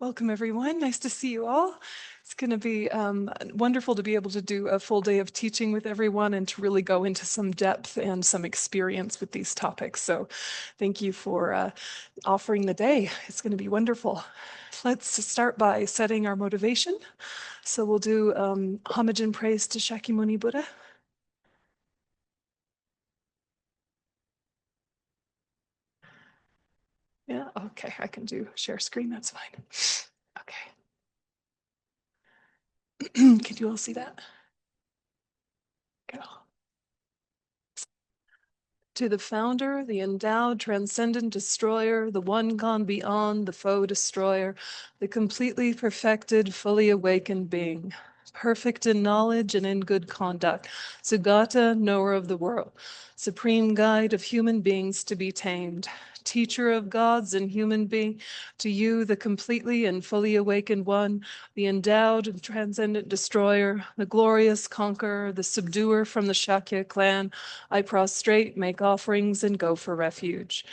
Welcome, everyone. Nice to see you all. It's going to be wonderful to be able to do a full day of teaching with everyone and to really go into some depth and some experience with these topics. So thank you for offering the day. It's going to be wonderful. Let's start by setting our motivation. So we'll do homage and praise to Shakyamuni Buddha. Yeah, okay, I can do share screen, that's fine. Okay. Can you all see that? Go. To the founder, the endowed, transcendent destroyer, the one gone beyond, the foe destroyer, the completely perfected, fully awakened being, perfect in knowledge and in good conduct, Sugata, knower of the world, supreme guide of human beings to be tamed, teacher of gods and human being, to you, the completely and fully awakened one, the endowed and transcendent destroyer, the glorious conqueror, the subduer from the Shakya clan, I prostrate, make offerings, and go for refuge.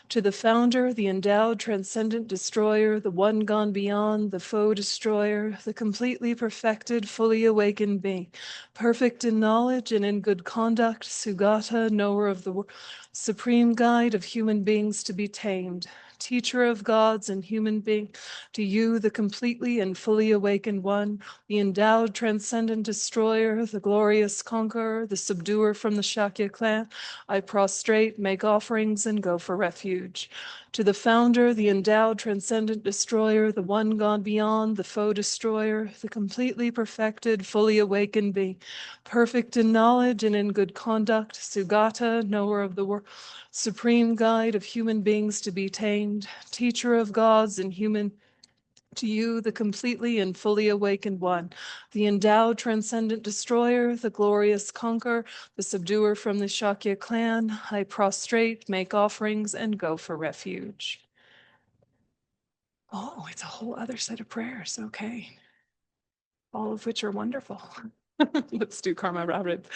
To the founder, the endowed, transcendent destroyer, the one gone beyond, the foe destroyer, the completely perfected, fully awakened being, perfect in knowledge and in good conduct, Sugata, knower of the world, supreme guide of human beings to be tamed, teacher of gods and human being, to you, the completely and fully awakened one, the endowed, transcendent destroyer, the glorious conqueror, the subduer from the Shakya clan, I prostrate, make offerings, and go for refuge. To the founder, the endowed, transcendent destroyer, the one gone beyond, the foe destroyer, the completely perfected, fully awakened being, perfect in knowledge and in good conduct, Sugata, knower of the world, supreme guide of human beings to be tamed, teacher of gods and human, to you, the completely and fully awakened one, the endowed transcendent destroyer, the glorious conqueror, the subduer from the Shakya clan, I prostrate, make offerings, and go for refuge. Oh, it's a whole other set of prayers. Okay. All of which are wonderful. Let's do Karma Rabbit.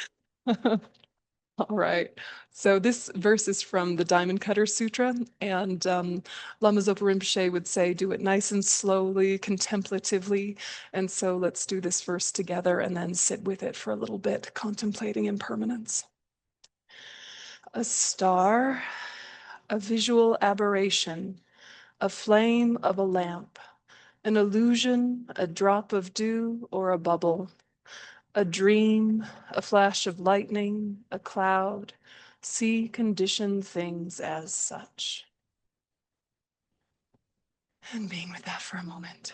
All right. So this verse is from the Diamond Cutter Sutra, and Lama Zopa Rinpoche would say, do it nice and slowly, contemplatively. And so let's do this verse together and then sit with it for a little bit, contemplating impermanence. A star, a visual aberration, a flame of a lamp, an illusion, a drop of dew or a bubble, a dream, a flash of lightning, a cloud. See conditioned things as such. And being with that for a moment.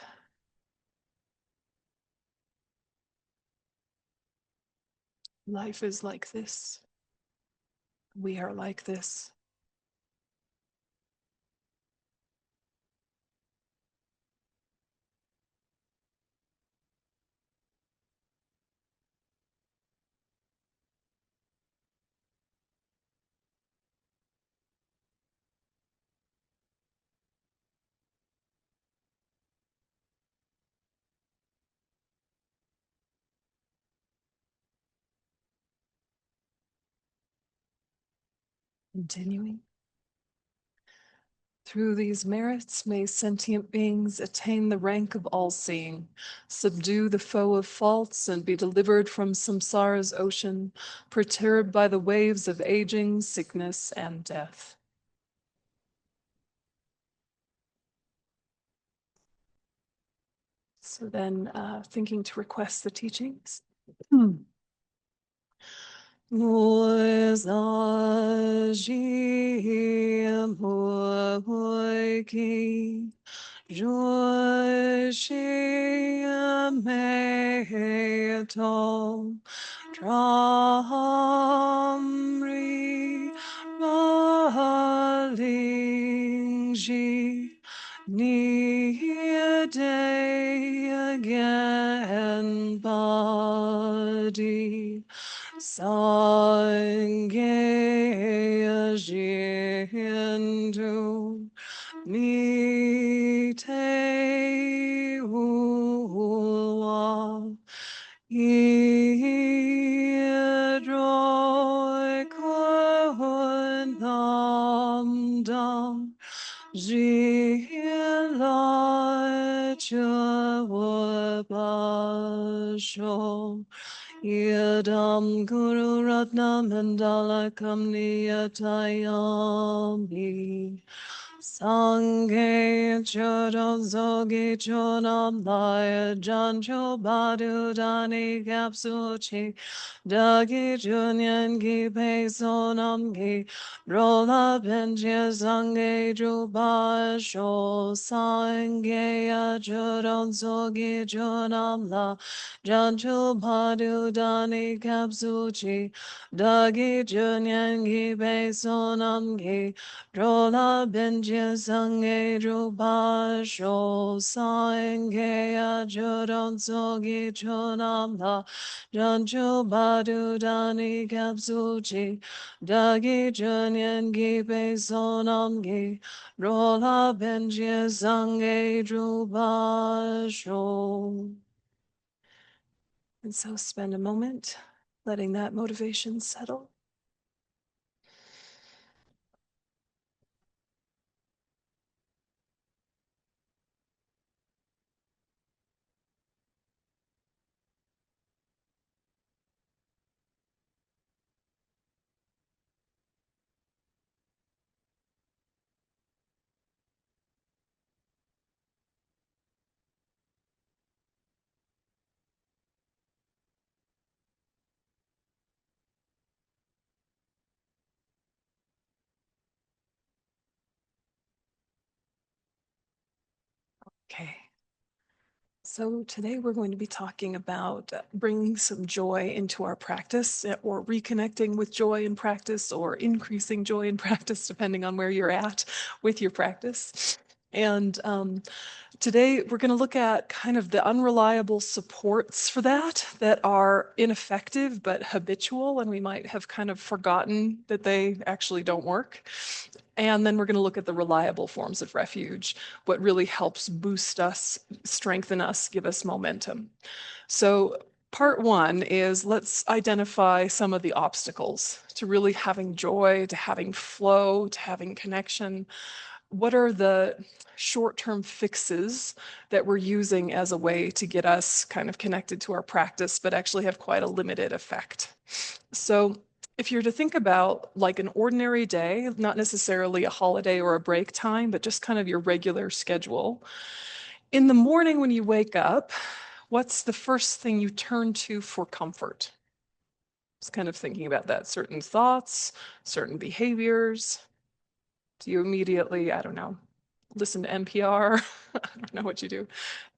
Life is like this. We are like this. Continuing. Through these merits, may sentient beings attain the rank of all-seeing, subdue the foe of faults, and be delivered from samsara's ocean, perturbed by the waves of aging, sickness, and death. So then, thinking to request the teachings. Dramri Malingji Near day again body Sangye Jindu Nite Uwa Idroi Kunam Dam Jila Chuvabasho Yadam Guru Ratna Mandala Kamniyatayami Sangye Chodo Zogi Chodam Laya Jancho Badu Dani Kapsuchi Dagi Junyan Gi Pesonam Gi Rola Benjia Zange Juba Sho Sangye Chodam Zogi Chodam La Jancho Badu Dani Kapsuchi Dagi Junyan Gi Pesonam Gi Rola Benjia Zange Juba Sho Sangye Chodam Zogi Chodam La Jancho Badu Dani Kapsuchi Dagi Junyan Gi Pesonam Gi Rola Benjia Zange Juba Sho. And so spend a moment letting that motivation settle. Okay. So today we're going to be talking about bringing some joy into our practice or reconnecting with joy in practice or increasing joy in practice, depending on where you're at with your practice. And today we're going to look at kind of the unreliable supports for that are ineffective but habitual, and we might have kind of forgotten that they actually don't work. And then we're going to look at the reliable forms of refuge, what really helps boost us, strengthen us, give us momentum. So part one is let's identify some of the obstacles to really having joy, to having flow, to having connection. What are the short-term fixes that we're using as a way to get us kind of connected to our practice, but actually have quite a limited effect? So if you're to think about like an ordinary day, not necessarily a holiday or a break time, but just kind of your regular schedule, in the morning when you wake up, what's the first thing you turn to for comfort? Just kind of thinking about that, certain thoughts, certain behaviors. Do you immediately, I don't know, listen to NPR? I don't know what you do.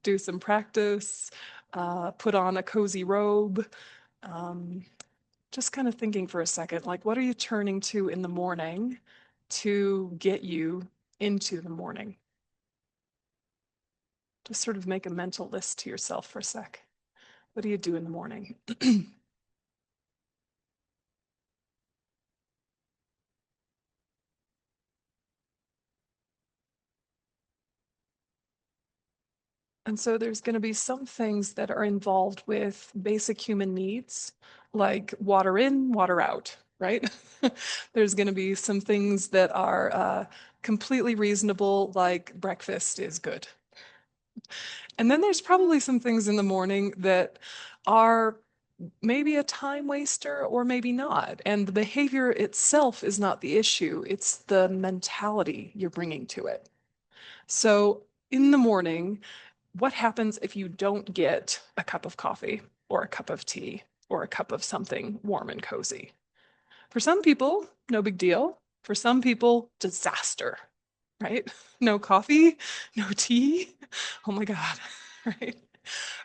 Do some practice, put on a cozy robe. Um, just kind of thinking for a second, like what are you turning to in the morning to get you into the morning? Just sort of make a mental list to yourself for a sec. What do you do in the morning? And so there's going to be some things that are involved with basic human needs, like water in, water out, right? There's going to be some things that are completely reasonable, like breakfast is good. And then there's probably some things in the morning that are maybe a time waster or maybe not. And the behavior itself is not the issue, it's the mentality you're bringing to it. So in the morning, what happens if you don't get a cup of coffee or a cup of tea or a cup of something warm and cozy? For some people, no big deal. For some people, disaster, right? No coffee, no tea. Oh my God, right?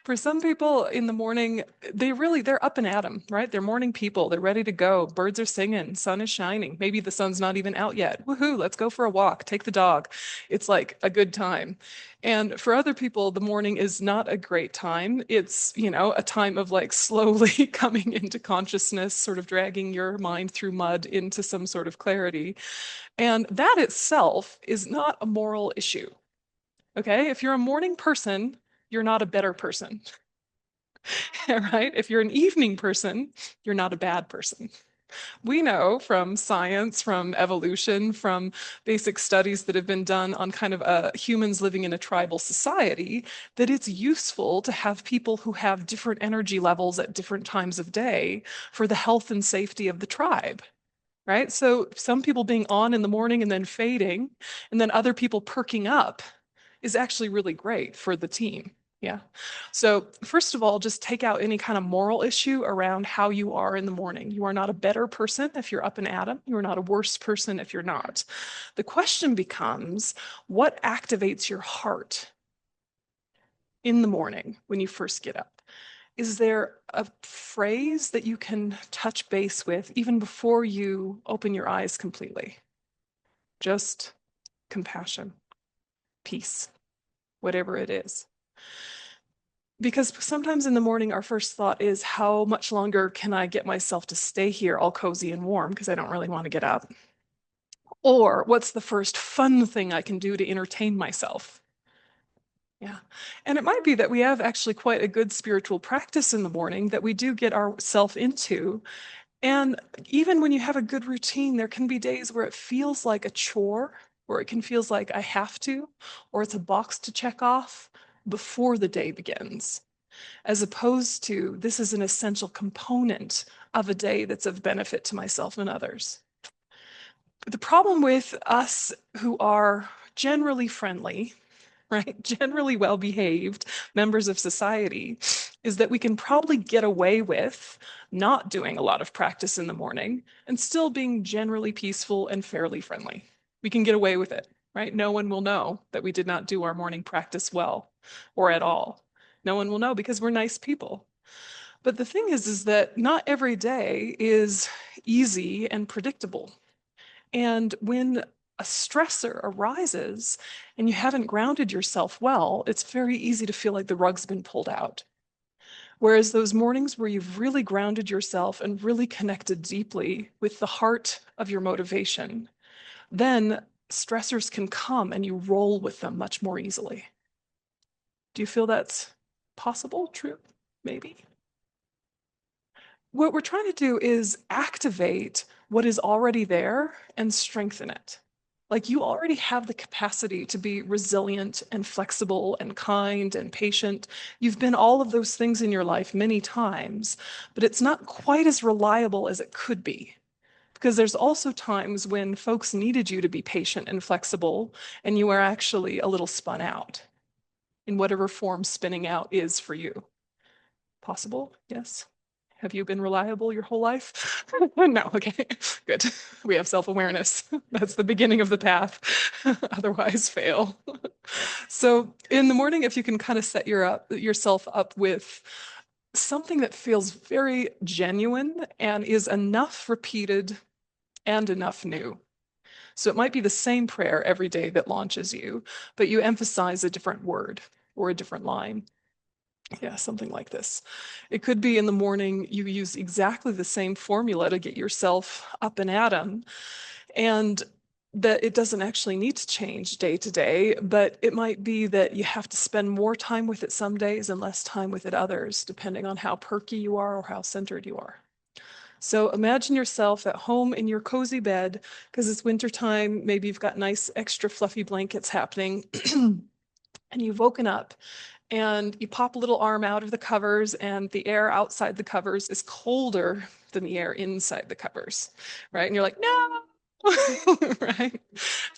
For some people in the morning, they're up and at 'em, right? They're morning people. They're ready to go. Birds are singing, sun is shining. Maybe the sun's not even out yet. Woohoo, let's go for a walk, take the dog. It's like a good time. And for other people, the morning is not a great time. It's, a time of like slowly coming into consciousness, sort of dragging your mind through mud into some sort of clarity. And that itself is not a moral issue. Okay? If you're a morning person, you're not a better person. Right? If you're an evening person, you're not a bad person. We know from science, from evolution, from basic studies that have been done on kind of humans living in a tribal society, that it's useful to have people who have different energy levels at different times of day for the health and safety of the tribe. Right? So some people being on in the morning and then fading, and then other people perking up is actually really great for the team. Yeah. So, first of all, just take out any kind of moral issue around how you are in the morning. You are not a better person if you're up and at 'em. You are not a worse person if you're not. The question becomes, what activates your heart in the morning when you first get up? Is there a phrase that you can touch base with even before you open your eyes completely? Just compassion, peace, whatever it is. Because sometimes in the morning, our first thought is, how much longer can I get myself to stay here all cozy and warm because I don't really want to get up? Or what's the first fun thing I can do to entertain myself? Yeah. And it might be that we have actually quite a good spiritual practice in the morning that we do get ourselves into. And even when you have a good routine, there can be days where it feels like a chore, or it can feels like I have to, or it's a box to check off before the day begins, as opposed to this is an essential component of a day that's of benefit to myself and others. The problem with us who are generally friendly, right, generally well behaved members of society, is that we can probably get away with not doing a lot of practice in the morning and still being generally peaceful and fairly friendly. We can get away with it, right? No one will know that we did not do our morning practice well or at all. No one will know because we're nice people. But the thing is that not every day is easy and predictable. And when a stressor arises and you haven't grounded yourself well, it's very easy to feel like the rug's been pulled out. Whereas those mornings where you've really grounded yourself and really connected deeply with the heart of your motivation, then stressors can come and you roll with them much more easily. Do you feel that's possible? True? Maybe? What we're trying to do is activate what is already there and strengthen it. Like you already have the capacity to be resilient and flexible and kind and patient. You've been all of those things in your life many times, but it's not quite as reliable as it could be. Because there's also times when folks needed you to be patient and flexible, and you are actually a little spun out in whatever form spinning out is for you. Possible? Yes. Have you been reliable your whole life? No, okay, good. We have self-awareness. That's the beginning of the path. Otherwise, fail. So in the morning, if you can kind of set yourself up with something that feels very genuine and is enough repeated and enough new. So it might be the same prayer every day that launches you, but you emphasize a different word or a different line. Yeah, something like this. It could be in the morning, you use exactly the same formula to get yourself up and at 'em, and that it doesn't actually need to change day to day, but it might be that you have to spend more time with it some days and less time with it others, depending on how perky you are or how centered you are. So imagine yourself at home in your cozy bed, because it's wintertime, maybe you've got nice extra fluffy blankets happening, and you've woken up and you pop a little arm out of the covers, and the air outside the covers is colder than the air inside the covers, right? And you're like, no, right?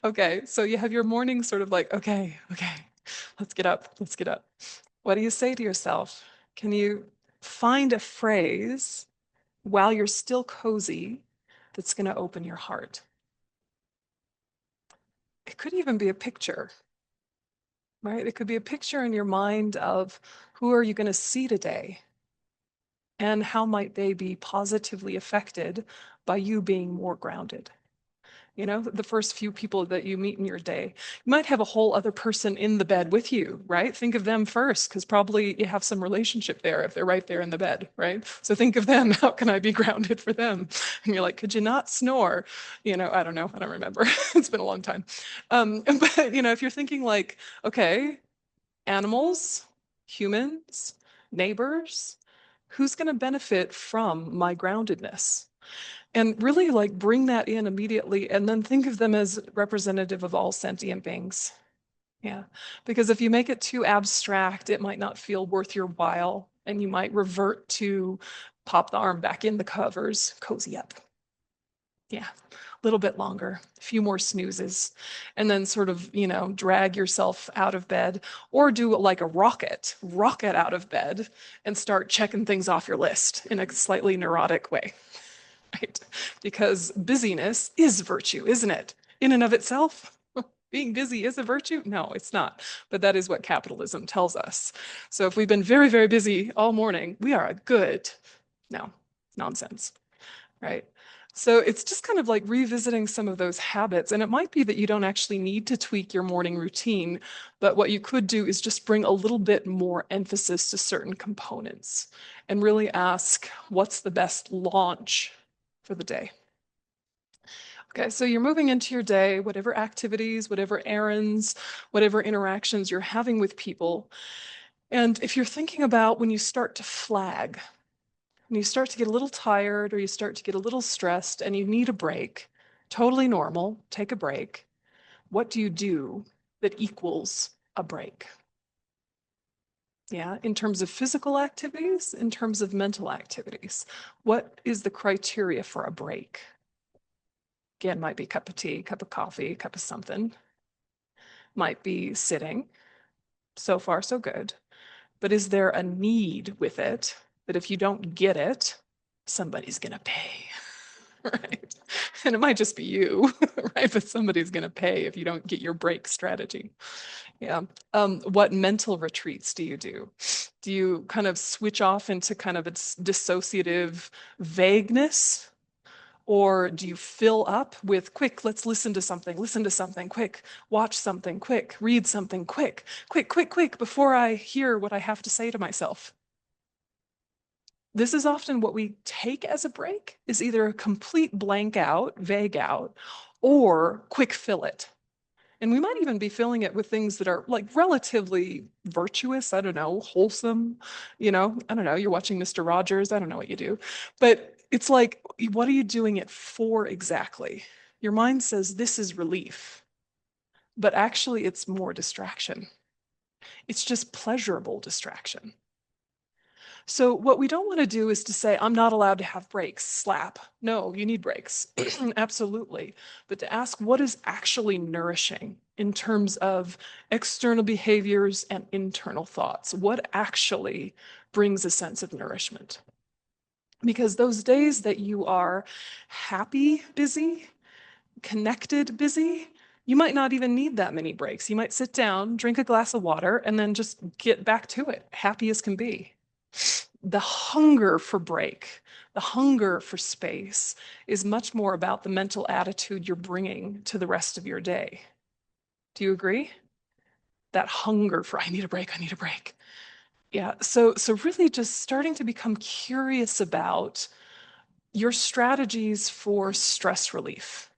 Okay, so you have your morning sort of like, okay, let's get up, let's get up. What do you say to yourself? Can you find a phrase while you're still cozy that's going to open your heart? It could even be a picture, right? It could be a picture in your mind of who are you going to see today? And how might they be positively affected by you being more grounded? You know, the first few people that you meet in your day. You might have a whole other person in the bed with you, right? Think of them first, because probably you have some relationship there if they're right there in the bed, right? So think of them. How can I be grounded for them? And you're like, could you not snore? You know, I don't know. I don't remember. It's been a long time. But, you know, if you're thinking like, okay, animals, humans, neighbors, who's going to benefit from my groundedness? And really like bring that in immediately and then think of them as representative of all sentient beings. Yeah. Because if you make it too abstract, it might not feel worth your while. And you might revert to pop the arm back in the covers, cozy up. Yeah. A little bit longer, a few more snoozes, and then sort of, drag yourself out of bed or do it like a rocket out of bed and start checking things off your list in a slightly neurotic way. Right? Because busyness is virtue, isn't it? In and of itself, being busy is a virtue? No, it's not. But that is what capitalism tells us. So if we've been very, very busy all morning, we are a good. No, nonsense, right? So it's just kind of like revisiting some of those habits. And it might be that you don't actually need to tweak your morning routine, but what you could do is just bring a little bit more emphasis to certain components and really ask, what's the best launch for the day? Okay, so you're moving into your day, whatever activities, whatever errands, whatever interactions you're having with people. And if you're thinking about when you start to flag, when you start to get a little tired or you start to get a little stressed and you need a break, totally normal, take a break. What do you do that equals a break? Yeah, in terms of physical activities, in terms of mental activities, what is the criteria for a break? Again, might be a cup of tea, cup of coffee, cup of something. Might be sitting. So far, so good. But is there a need with it that if you don't get it, somebody's going to pay? Right. And it might just be you, right? But somebody's going to pay if you don't get your break strategy. Yeah. What mental retreats do you do? Do you kind of switch off into kind of its dissociative vagueness? Or do you fill up with quick, let's listen to something, quick, watch something, quick, read something, quick, quick, quick, quick, before I hear what I have to say to myself? This is often what we take as a break is either a complete blank out, vague out, or quick fill it. And we might even be filling it with things that are like relatively virtuous, I don't know, wholesome, I don't know, you're watching Mr. Rogers, I don't know what you do. But it's like, what are you doing it for exactly? Your mind says this is relief, but actually it's more distraction. It's just pleasurable distraction. So what we don't want to do is to say, I'm not allowed to have breaks, slap. No, you need breaks. Absolutely. But to ask what is actually nourishing in terms of external behaviors and internal thoughts. What actually brings a sense of nourishment? Because those days that you are happy, busy, connected, busy, you might not even need that many breaks. You might sit down, drink a glass of water, and then just get back to it, happy as can be. The hunger for break, the hunger for space is much more about the mental attitude you're bringing to the rest of your day. Do you agree? That hunger for, I need a break, I need a break. Yeah, so really just starting to become curious about your strategies for stress relief.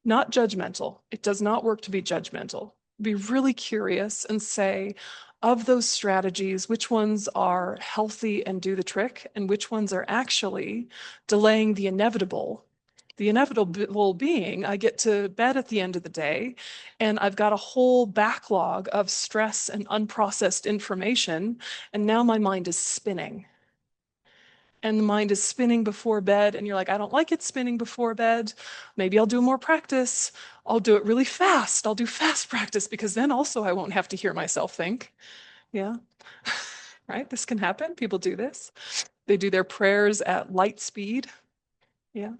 Not judgmental. It does not work to be judgmental. Be really curious and say, of those strategies, which ones are healthy and do the trick, and which ones are actually delaying the inevitable. The inevitable being, I get to bed at the end of the day, and I've got a whole backlog of stress and unprocessed information, and now my mind is spinning and the mind is spinning before bed and you're like, I don't like it spinning before bed. Maybe I'll do more practice. I'll do it really fast. I'll do fast practice because then also I won't have to hear myself think. Yeah. Right? This can happen. People do this. They do their prayers at light speed. Yeah.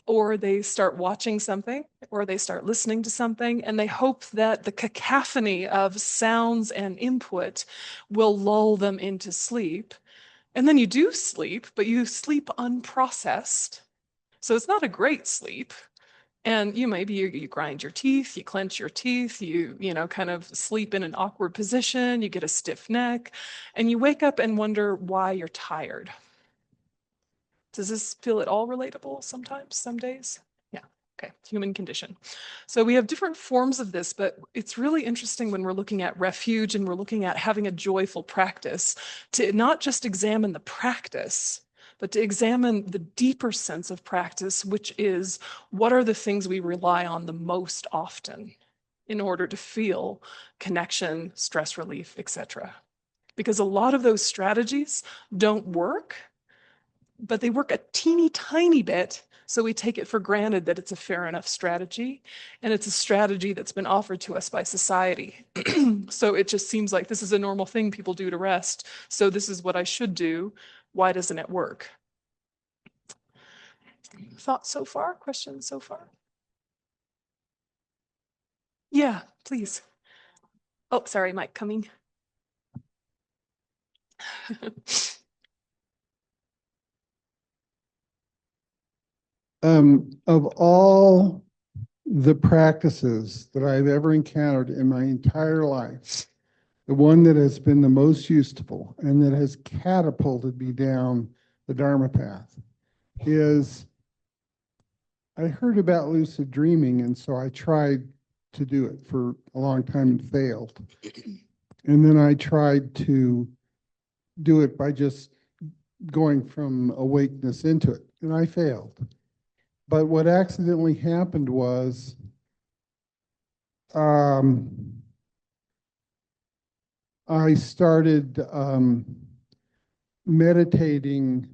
Or they start watching something or they start listening to something and they hope that the cacophony of sounds and input will lull them into sleep. And then you do sleep, but you sleep unprocessed. So it's not a great sleep. And you grind your teeth, you clench your teeth, kind of sleep in an awkward position, you get a stiff neck, and you wake up and wonder why you're tired. Does this feel at all relatable sometimes, some days? Yeah. Okay, human condition. So we have different forms of this, but it's really interesting when we're looking at refuge and we're looking at having a joyful practice to not just examine the practice, but to examine the deeper sense of practice, which is what are the things we rely on the most often in order to feel connection, stress relief, etc. Because a lot of those strategies don't work, but they work a teeny tiny bit. So we take it for granted that it's a fair enough strategy. And it's a strategy that's been offered to us by society. So it just seems like this is a normal thing people do to rest. So this is what I should do. Why doesn't it work? Thoughts so far? Questions so far? Yeah, please. Oh, sorry, Mike coming. Of all the practices that I've ever encountered in my entire life, the one that has been the most useful and that has catapulted me down the Dharma path is I heard about lucid dreaming, and so I tried to do it for a long time and failed. And then I tried to do it by just going from awakeness into it, and I failed. But what accidentally happened was I started meditating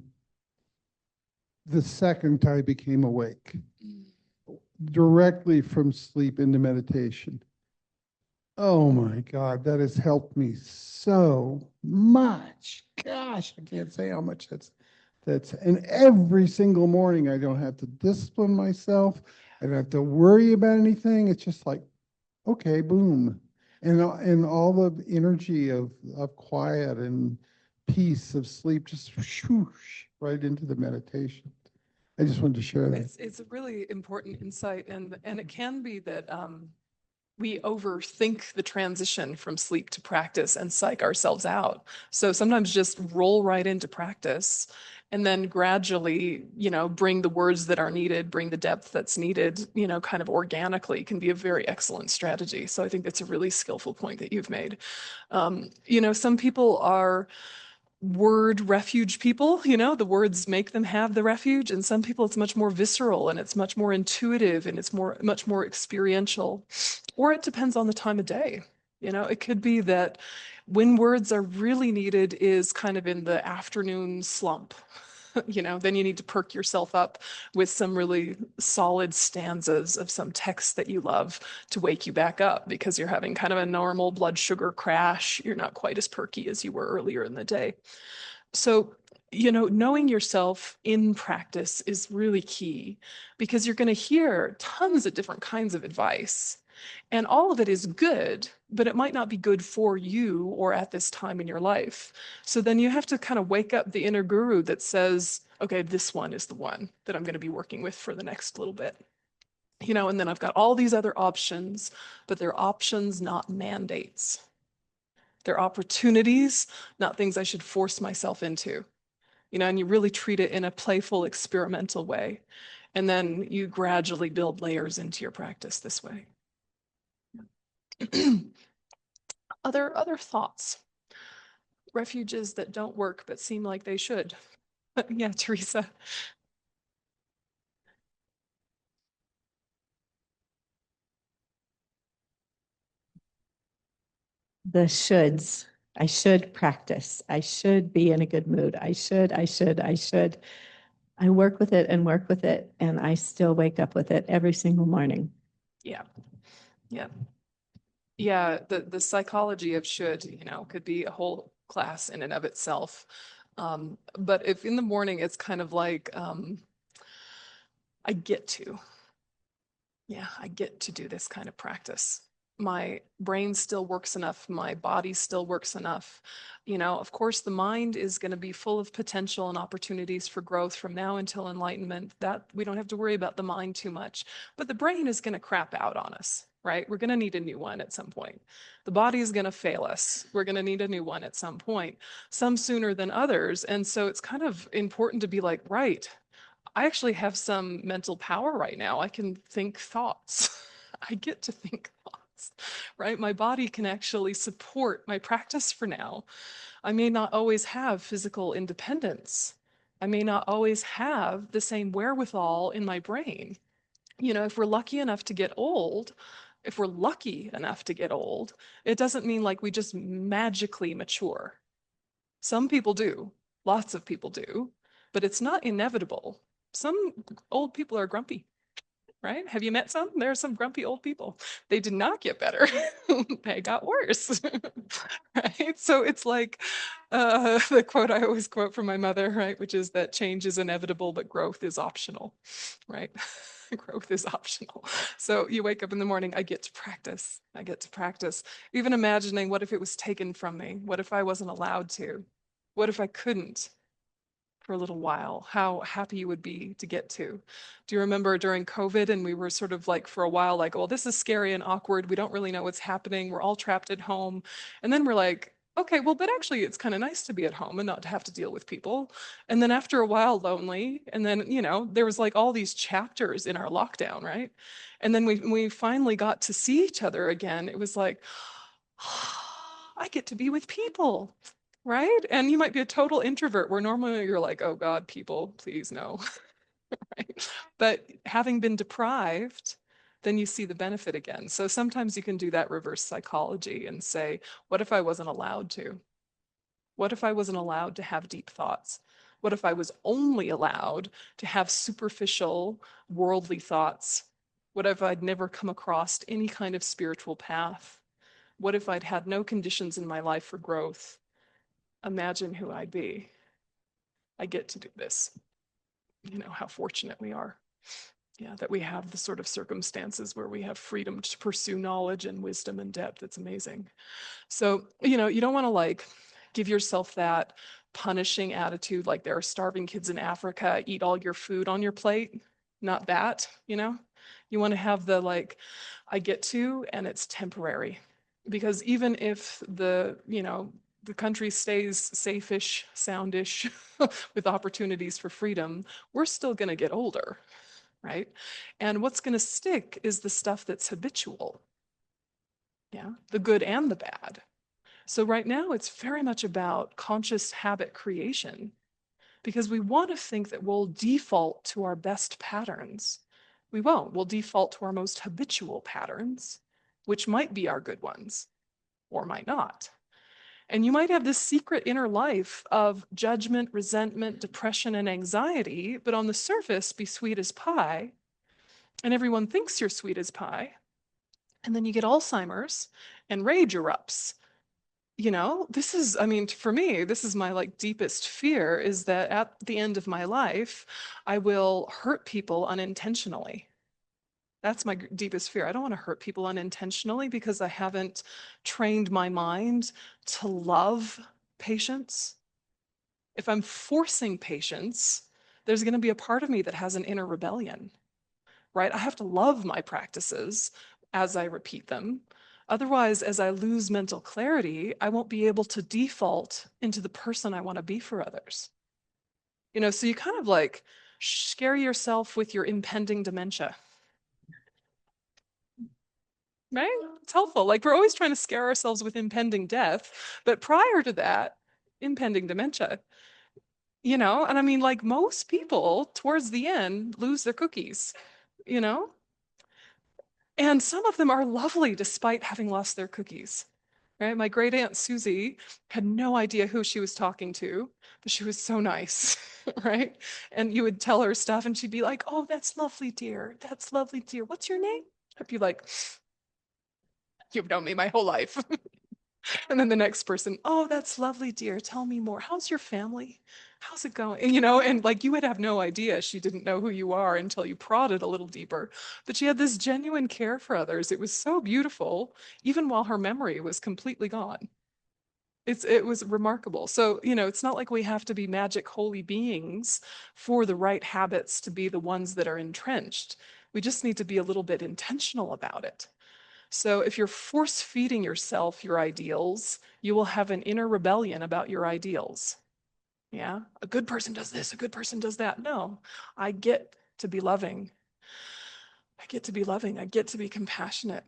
the second I became awake, directly from sleep into meditation. Oh my God, that has helped me so much. Gosh, I can't say how much and every single morning I don't have to discipline myself. I don't have to worry about anything. It's just like, okay, boom. And all the energy of quiet and peace of sleep just whoosh, right into the meditation. I just wanted to share that. It's a really important insight, and it can be that we overthink the transition from sleep to practice and psych ourselves out. So sometimes just roll right into practice and then gradually, bring the words that are needed, bring the depth that's needed, kind of organically can be a very excellent strategy. So I think that's a really skillful point that you've made. Some people are word refuge people, the words make them have the refuge. And some people it's much more visceral and it's much more intuitive and it's much more experiential. Or it depends on the time of day. It could be that when words are really needed is kind of in the afternoon slump. Then you need to perk yourself up with some really solid stanzas of some text that you love to wake you back up because you're having kind of a normal blood sugar crash. You're not quite as perky as you were earlier in the day. So, knowing yourself in practice is really key because you're going to hear tons of different kinds of advice. And all of it is good, but it might not be good for you or at this time in your life. So then you have to kind of wake up the inner guru that says, okay, this one is the one that I'm going to be working with for the next little bit. And then I've got all these other options, but they're options, not mandates. They're opportunities, not things I should force myself into. And you really treat it in a playful, experimental way. And then you gradually build layers into your practice this way. Other thoughts? Refuges that don't work but seem like they should. Yeah, Teresa. The shoulds. I should practice. I should be in a good mood. I should. I work with it and work with it, and I still wake up with it every single morning. Yeah. Yeah. Yeah, the psychology of should, could be a whole class in and of itself. But if in the morning it's kind of like I get to. Yeah, I get to do this kind of practice. My brain still works enough, my body still works enough. Of course, the mind is going to be full of potential and opportunities for growth from now until enlightenment. That we don't have to worry about the mind too much. But the brain is going to crap out on us, right? We're going to need a new one at some point. The body is going to fail us. We're going to need a new one at some point, some sooner than others. And so it's kind of important to be like, right, I actually have some mental power right now. I can think thoughts. I get to think thoughts, right? My body can actually support my practice for now. I may not always have physical independence, I may not always have the same wherewithal in my brain. If we're lucky enough to get old, if we're lucky enough to get old, it doesn't mean like we just magically mature. Some people do, lots of people do, but it's not inevitable. Some old people are grumpy, right? Have you met some? There are some grumpy old people. They did not get better. They got worse. Right? So it's like the quote I always quote from my mother, right? Which is that change is inevitable, but growth is optional, right? Growth is optional. So you wake up in the morning, I get to practice. I get to practice. Even imagining what if it was taken from me? What if I wasn't allowed to? What if I couldn't? For a little while, how happy you would be to get to. Do you remember during COVID and we were sort of like for a while like, well, this is scary and awkward. We don't really know what's happening. We're all trapped at home. And then we're like, okay, well, but actually it's kind of nice to be at home and not to have to deal with people. And then after a while, lonely. And then, there was like all these chapters in our lockdown, right? And then we finally got to see each other again. It was like, I get to be with people. Right? And you might be a total introvert where normally you're like, oh God, people, please no. Right? But having been deprived, then you see the benefit again. So sometimes you can do that reverse psychology and say, what if I wasn't allowed to? What if I wasn't allowed to have deep thoughts? What if I was only allowed to have superficial, worldly thoughts? What if I'd never come across any kind of spiritual path? What if I'd had no conditions in my life for growth? Imagine who I'd be. I get to do this. How fortunate we are. Yeah, that we have the sort of circumstances where we have freedom to pursue knowledge and wisdom and depth. It's amazing. So, you don't want to like give yourself that punishing attitude like there are starving kids in Africa, eat all your food on your plate. Not that. You want to have the like, I get to, and it's temporary. Because even if the country stays safe-ish, soundish, with opportunities for freedom, we're still going to get older, right? And what's going to stick is the stuff that's habitual. Yeah, the good and the bad. So right now it's very much about conscious habit creation because we want to think that we'll default to our best patterns. We won't. We'll default to our most habitual patterns, which might be our good ones or might not. And you might have this secret inner life of judgment, resentment, depression, and anxiety, but on the surface be sweet as pie. And everyone thinks you're sweet as pie. And then you get Alzheimer's and rage erupts. This is, I mean, for me, this is my like deepest fear is that at the end of my life, I will hurt people unintentionally. That's my deepest fear. I don't want to hurt people unintentionally because I haven't trained my mind to love patience. If I'm forcing patience, there's going to be a part of me that has an inner rebellion, right? I have to love my practices as I repeat them. Otherwise, as I lose mental clarity, I won't be able to default into the person I want to be for others. So you kind of like scare yourself with your impending dementia. Right? It's helpful. Like we're always trying to scare ourselves with impending death, but prior to that, impending dementia. And I mean, like most people towards the end lose their cookies, you know? And some of them are lovely despite having lost their cookies. Right? My great aunt Susie had no idea who she was talking to, but she was so nice, right? And you would tell her stuff and she'd be like, "Oh, that's lovely, dear. That's lovely, dear. What's your name?" I'd be like, "You've known me my whole life." And then the next person, "Oh, that's lovely, dear. Tell me more. How's your family? How's it going?" And like you would have no idea she didn't know who you are until you prodded a little deeper. But she had this genuine care for others. It was so beautiful, even while her memory was completely gone. It was remarkable. So, it's not like we have to be magic holy beings for the right habits to be the ones that are entrenched. We just need to be a little bit intentional about it. So if you're force feeding yourself your ideals, you will have an inner rebellion about your ideals. Yeah, a good person does this, a good person does that. No, I get to be loving. I get to be loving. I get to be compassionate.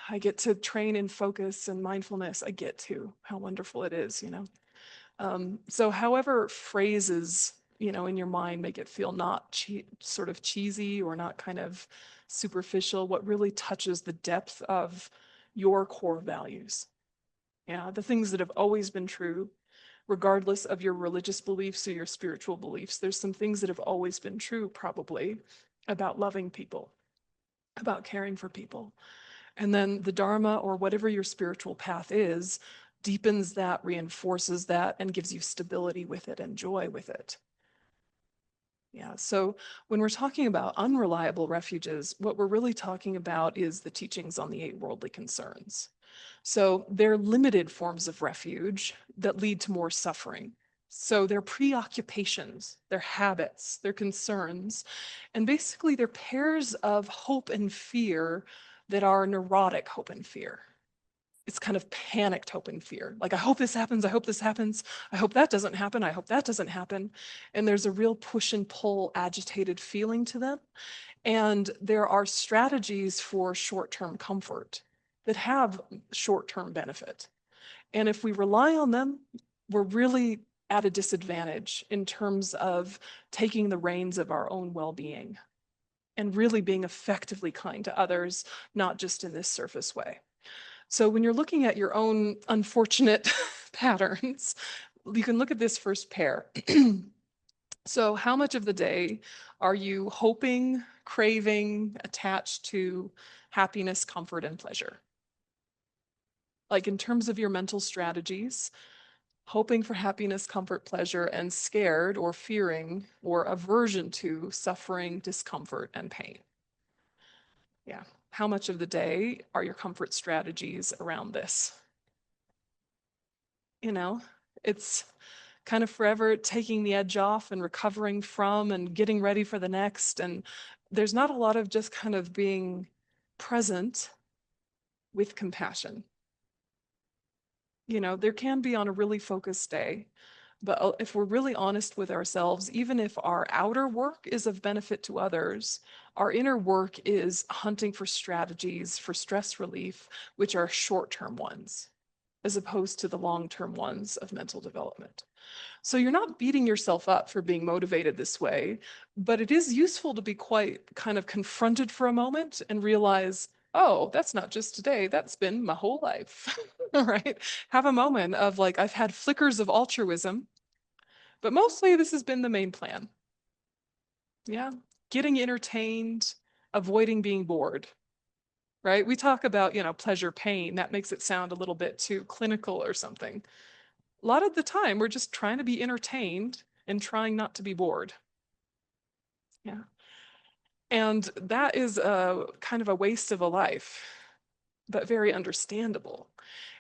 I get to train in focus and mindfulness. I get to. How wonderful it is. So however phrases in your mind, make it feel not sort of cheesy or not kind of superficial, what really touches the depth of your core values. Yeah, the things that have always been true, regardless of your religious beliefs or your spiritual beliefs. There's some things that have always been true, probably, about loving people, about caring for people. And then the Dharma, or whatever your spiritual path is, deepens that, reinforces that, and gives you stability with it and joy with it. Yeah, so when we're talking about unreliable refuges, what we're really talking about is the teachings on the 8 worldly concerns. So they're limited forms of refuge that lead to more suffering. So they're preoccupations, they're habits, they're concerns, and basically they're pairs of hope and fear that are neurotic hope and fear. It's kind of panicked hope and fear. Like, I hope this happens. I hope this happens. I hope that doesn't happen. I hope that doesn't happen. And there's a real push and pull, agitated feeling to them. And there are strategies for short-term comfort that have short-term benefit. And if we rely on them, we're really at a disadvantage in terms of taking the reins of our own well-being and really being effectively kind to others, not just in this surface way. So when you're looking at your own unfortunate patterns, you can look at this first pair. So how much of the day are you hoping, craving, attached to happiness, comfort, and pleasure? Like, in terms of your mental strategies, hoping for happiness, comfort, pleasure, and scared or fearing or aversion to suffering, discomfort, and pain. Yeah. How much of the day are your comfort strategies around this? It's kind of forever taking the edge off and recovering from and getting ready for the next. And there's not a lot of just kind of being present with compassion. There can be on a really focused day, but if we're really honest with ourselves, even if our outer work is of benefit to others, our inner work is hunting for strategies for stress relief, which are short-term ones, as opposed to the long-term ones of mental development. So you're not beating yourself up for being motivated this way, but it is useful to be quite kind of confronted for a moment and realize, oh, that's not just today, that's been my whole life. Right? Have a moment of like, I've had flickers of altruism, but mostly this has been the main plan. Yeah. Getting entertained, avoiding being bored. Right? We talk about, pleasure, pain. That makes it sound a little bit too clinical or something. A lot of the time, we're just trying to be entertained and trying not to be bored. Yeah. And that is a kind of a waste of a life, but very understandable.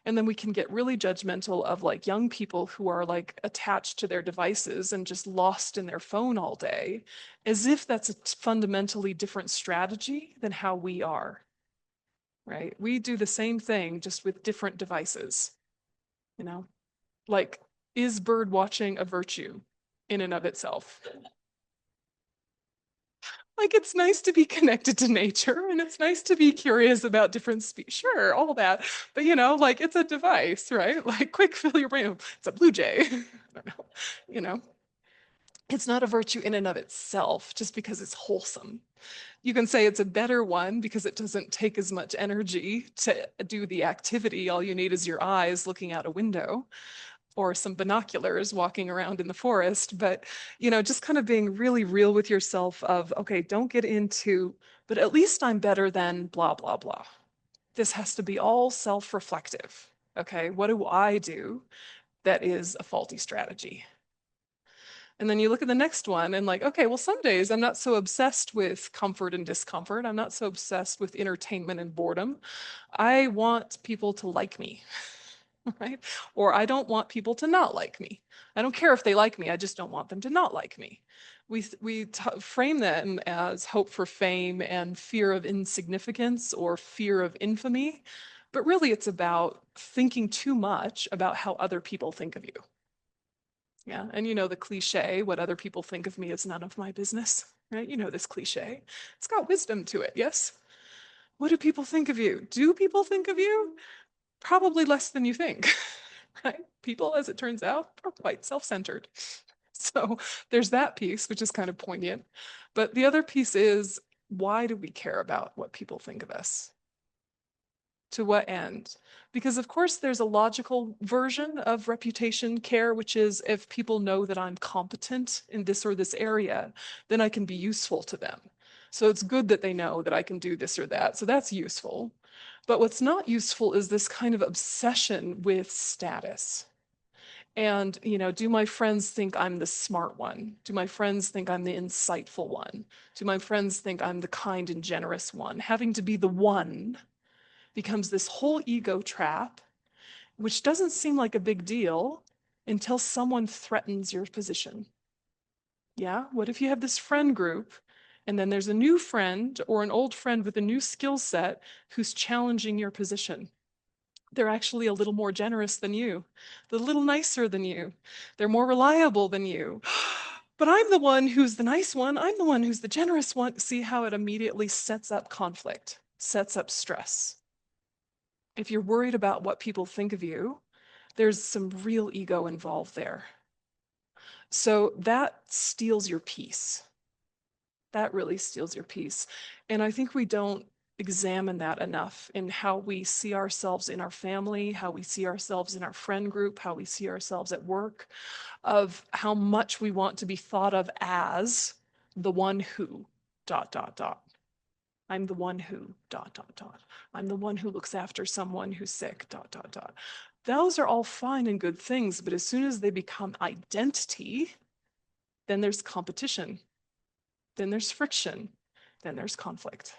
And then we can get really judgmental of like young people who are like attached to their devices and just lost in their phone all day, as if that's a fundamentally different strategy than how we are, right? We do the same thing just with different devices, like, is bird watching a virtue in and of itself? Like, it's nice to be connected to nature and it's nice to be curious about different species. Sure, all that. But, like, it's a device, right? Like, quick, fill your brain. It's a blue jay. I don't know. It's not a virtue in and of itself just because it's wholesome. You can say it's a better one because it doesn't take as much energy to do the activity. All you need is your eyes looking out a window or some binoculars walking around in the forest, but just kind of being really real with yourself of, okay, don't get into, but at least I'm better than blah, blah, blah. This has to be all self-reflective. Okay, what do I do that is a faulty strategy? And then you look at the next one and like, okay, well, some days I'm not so obsessed with comfort and discomfort. I'm not so obsessed with entertainment and boredom. I want people to like me. Right? Or I don't want people to not like me. I don't care if they like me, I just don't want them to not like me. We frame them as hope for fame and fear of insignificance or fear of infamy, but really it's about thinking too much about how other people think of you. Yeah, and the cliche, what other people think of me is none of my business, right? This cliche. It's got wisdom to it, yes? What do people think of you? Do people think of you? Probably less than you think. Right? People, as it turns out, are quite self-centered. So there's that piece, which is kind of poignant. But the other piece is, why do we care about what people think of us? To what end? Because of course there's a logical version of reputation care, which is if people know that I'm competent in this or this area, then I can be useful to them. So it's good that they know that I can do this or that. So that's useful. But what's not useful is this kind of obsession with status. And, do my friends think I'm the smart one? Do my friends think I'm the insightful one? Do my friends think I'm the kind and generous one? Having to be the one becomes this whole ego trap, which doesn't seem like a big deal until someone threatens your position. Yeah? What if you have this friend group and then there's a new friend or an old friend with a new skill set who's challenging your position? They're actually a little more generous than you. They're a little nicer than you. They're more reliable than you. But I'm the one who's the nice one. I'm the one who's the generous one. See how it immediately sets up conflict, sets up stress. If you're worried about what people think of you, there's some real ego involved there. So that steals your peace. That really steals your peace. And I think we don't examine that enough in how we see ourselves in our family, how we see ourselves in our friend group, how we see ourselves at work, of how much we want to be thought of as the one who, dot, dot, dot. I'm the one who, dot, dot, dot. I'm the one who looks after someone who's sick, dot, dot, dot. Those are all fine and good things, but as soon as they become identity, then there's competition, then there's friction, then there's conflict.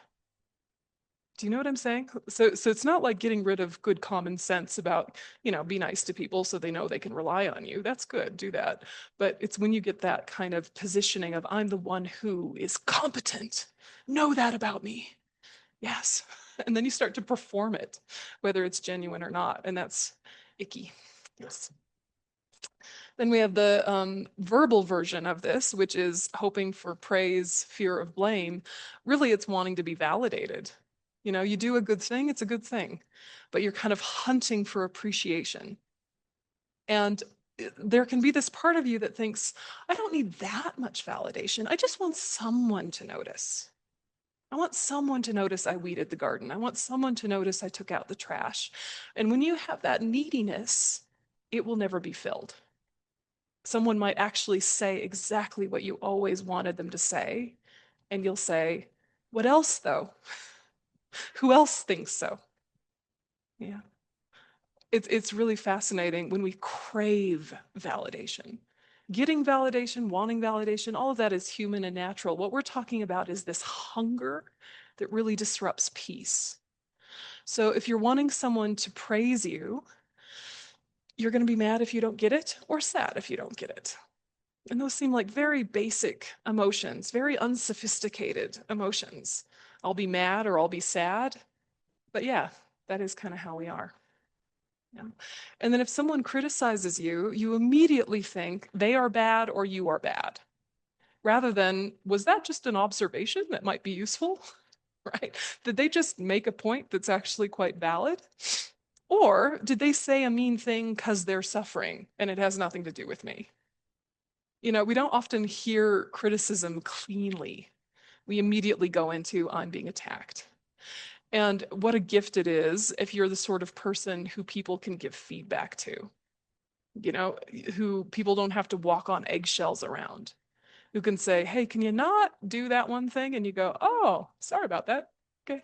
Do you know what I'm saying? So it's not like getting rid of good common sense about, be nice to people so they know they can rely on you. That's good, do that. But it's when you get that kind of positioning of I'm the one who is competent. Know that about me. Yes. And then you start to perform it, whether it's genuine or not. And that's icky. Yes. Then we have the verbal version of this, which is hoping for praise, fear of blame. Really, it's wanting to be validated. You do a good thing, it's a good thing, but you're kind of hunting for appreciation. And there can be this part of you that thinks, I don't need that much validation. I just want someone to notice. I want someone to notice I weeded the garden. I want someone to notice I took out the trash. And when you have that neediness, it will never be filled. Someone might actually say exactly what you always wanted them to say. And you'll say, what else though? Who else thinks so? Yeah. It's really fascinating when we crave validation. Getting validation, wanting validation, all of that is human and natural. What we're talking about is this hunger that really disrupts peace. So if you're wanting someone to praise you, you're going to be mad if you don't get it or sad if you don't get it. And those seem like very basic emotions, very unsophisticated emotions. I'll be mad or I'll be sad. But yeah, that is kind of how we are. Yeah. And then if someone criticizes you, you immediately think they are bad or you are bad, rather than, was that just an observation that might be useful? Right? Did they just make a point that's actually quite valid? Or did they say a mean thing because they're suffering and it has nothing to do with me? We don't often hear criticism cleanly. We immediately go into, I'm being attacked. And what a gift it is if you're the sort of person who people can give feedback to, who people don't have to walk on eggshells around, who can say, hey, can you not do that one thing? And you go, oh, sorry about that. Okay.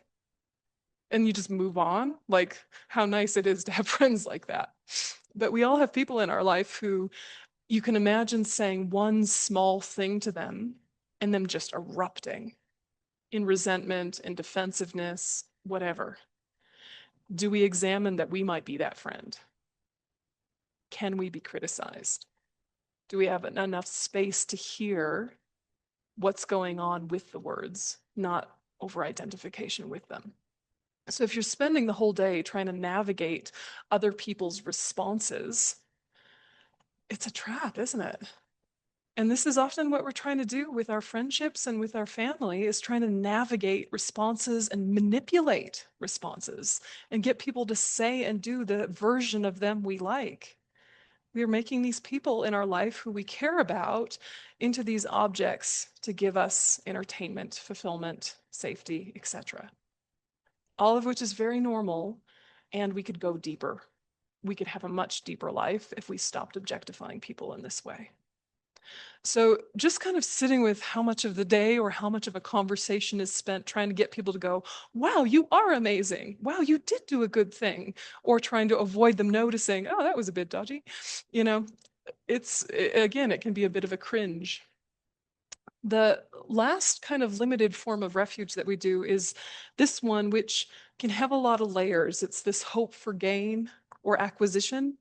And you just move on. Like, how nice it is to have friends like that. But we all have people in our life who you can imagine saying one small thing to them and them just erupting in resentment and defensiveness, whatever. Do we examine that we might be that friend? Can we be criticized? Do we have enough space to hear what's going on with the words, not over-identification with them? So if you're spending the whole day trying to navigate other people's responses, it's a trap, isn't it? And this is often what we're trying to do with our friendships and with our family, is trying to navigate responses and manipulate responses and get people to say and do the version of them we like. We are making these people in our life who we care about into these objects to give us entertainment, fulfillment, safety, etc. All of which is very normal, and we could go deeper. We could have a much deeper life if we stopped objectifying people in this way. So just kind of sitting with how much of the day or how much of a conversation is spent trying to get people to go, wow, you are amazing. Wow, you did do a good thing. Or trying to avoid them noticing, oh, that was a bit dodgy. You know, again, it can be a bit of a cringe. The last kind of limited form of refuge that we do is this one, which can have a lot of layers. It's this hope for gain or acquisition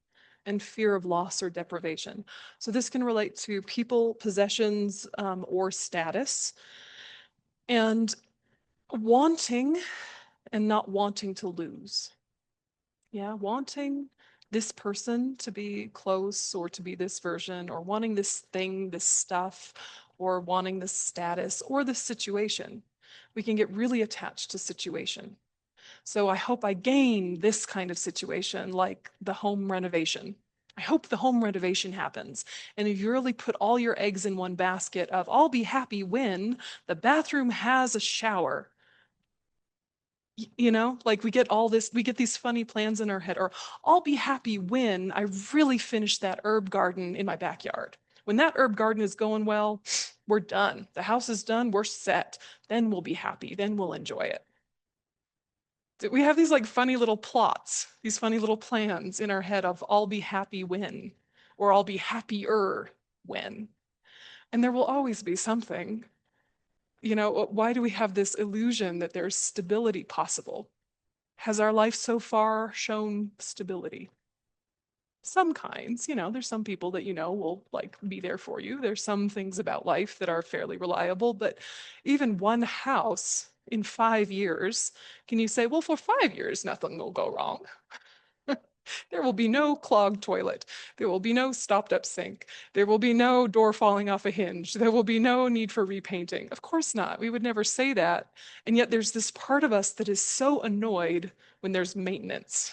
and fear of loss or deprivation. So this can relate to people, possessions, or status, and wanting and not wanting to lose. Yeah, wanting this person to be close or to be this version, or wanting this thing, this stuff, or wanting this status or this situation. We can get really attached to situation. So I hope I gain this kind of situation, like the home renovation. I hope the home renovation happens. And if you really put all your eggs in one basket of, I'll be happy when the bathroom has a shower, you know, like we get all this, we get these funny plans in our head, or I'll be happy when I really finish that herb garden in my backyard. When that herb garden is going well, we're done. The house is done, we're set. Then we'll be happy, then we'll enjoy it. We have these like funny little plots, these funny little plans in our head of I'll be happy when, or I'll be happier when. And there will always be something. You know, why do we have this illusion that there's stability possible? Has our life so far shown stability? Some kinds, you know, there's some people that you know will like be there for you. There's some things about life that are fairly reliable, but even one house in 5 years, can you say, well, for 5 years, nothing will go wrong? There will be no clogged toilet. There will be no stopped up sink. There will be no door falling off a hinge. There will be no need for repainting. Of course not. We would never say that. And yet there's this part of us that is so annoyed when there's maintenance,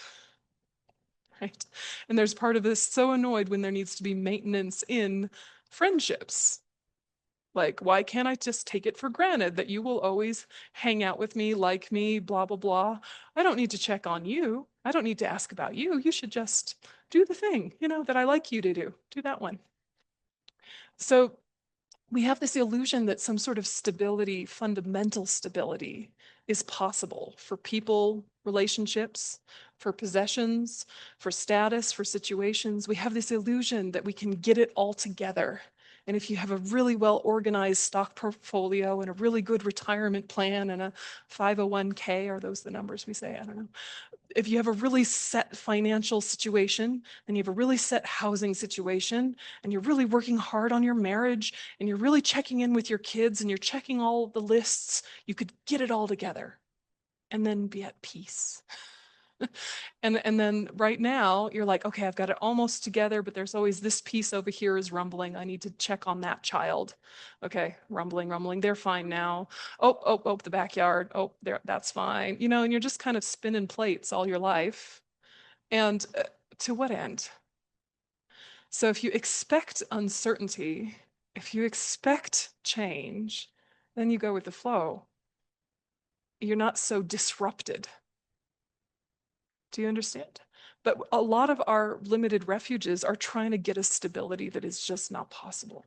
right? And there's part of us so annoyed when there needs to be maintenance in friendships. Like, why can't I just take it for granted that you will always hang out with me, like me, blah, blah, blah? I don't need to check on you. I don't need to ask about you. You should just do the thing, you know, that I like you to do. Do that one. So we have this illusion that some sort of stability, fundamental stability, is possible for people, relationships, for possessions, for status, for situations. We have this illusion that we can get it all together. And if you have a really well organized stock portfolio and a really good retirement plan and a 501k, are those the numbers we say? I don't know. If you have a really set financial situation, and you have a really set housing situation, and you're really working hard on your marriage, and you're really checking in with your kids, and you're checking all the lists, you could get it all together and then be at peace. And then right now you're like, okay, I've got it almost together, but there's always this piece over here is rumbling. I need to check on that child. Okay, rumbling, rumbling. They're fine now. Oh, the backyard. Oh, there, that's fine. You know, and you're just kind of spinning plates all your life. And to what end? So if you expect uncertainty, if you expect change, then you go with the flow. You're not so disrupted. Do you understand? But a lot of our limited refuges are trying to get a stability that is just not possible.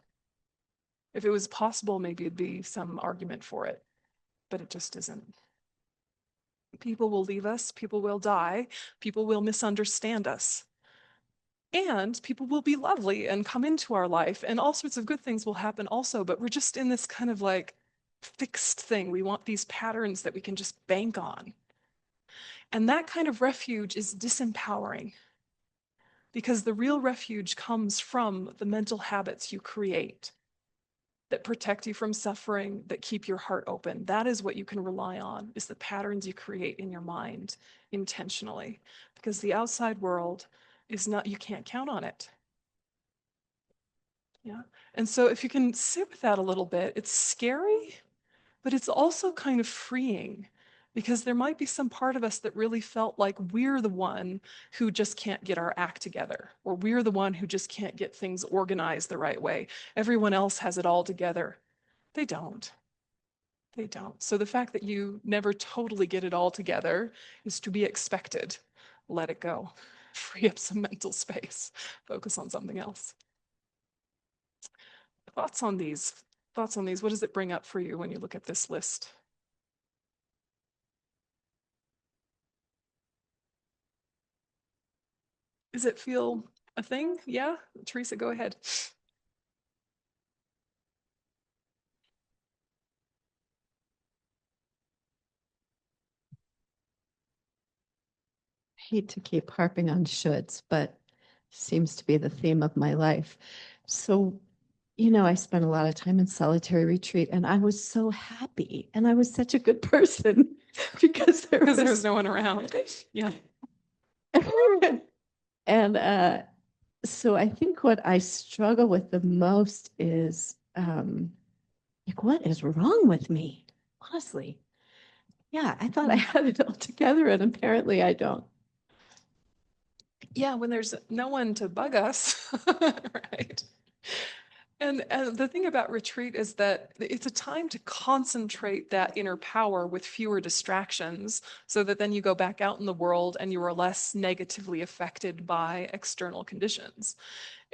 If it was possible, maybe it'd be some argument for it, but it just isn't. People will leave us, people will die, people will misunderstand us. And people will be lovely and come into our life, and all sorts of good things will happen also, but we're just in this kind of like fixed thing. We want these patterns that we can just bank on. And that kind of refuge is disempowering, because the real refuge comes from the mental habits you create that protect you from suffering, that keep your heart open. That is what you can rely on, is the patterns you create in your mind intentionally, because the outside world is not, you can't count on it. Yeah. And so if you can sit with that a little bit, it's scary, but it's also kind of freeing. Because there might be some part of us that really felt like we're the one who just can't get our act together, or we're the one who just can't get things organized the right way. Everyone else has it all together. They don't. They don't. So the fact that you never totally get it all together is to be expected. Let it go. Free up some mental space. Focus on something else. Thoughts on these? Thoughts on these? What does it bring up for you when you look at this list? Does it feel a thing? Yeah? Teresa, go ahead. Hate to keep harping on shoulds, but seems to be the theme of my life. So, I spent a lot of time in solitary retreat and I was so happy and I was such a good person because there was no one around. Yeah. And so I think what I struggle with the most is like, what is wrong with me? Honestly. Yeah, I thought I had it all together and apparently I don't. Yeah, when there's no one to bug us, right? And the thing about retreat is that it's a time to concentrate that inner power with fewer distractions so that then you go back out in the world and you are less negatively affected by external conditions.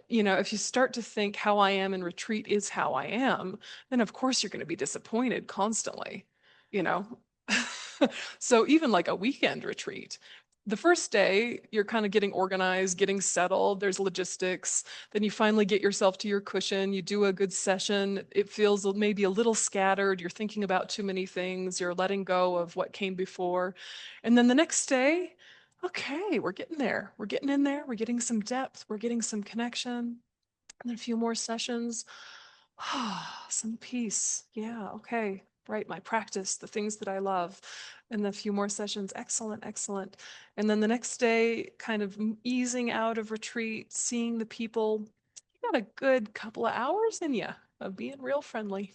If you start to think how I am in retreat is how I am, then of course you're going to be disappointed constantly, you know? So even like a weekend retreat, the first day you're kind of getting organized, getting settled, there's logistics, then you finally get yourself to your cushion, you do a good session, it feels maybe a little scattered, you're thinking about too many things, you're letting go of what came before. And then the next day, okay, we're getting there. We're getting in there. We're getting some depth. We're getting some connection. And then a few more sessions. Some peace. Yeah, okay. Right, my practice, the things that I love. And then a few more sessions. Excellent, excellent. And then the next day, kind of easing out of retreat, seeing the people. You got a good couple of hours in you of being real friendly.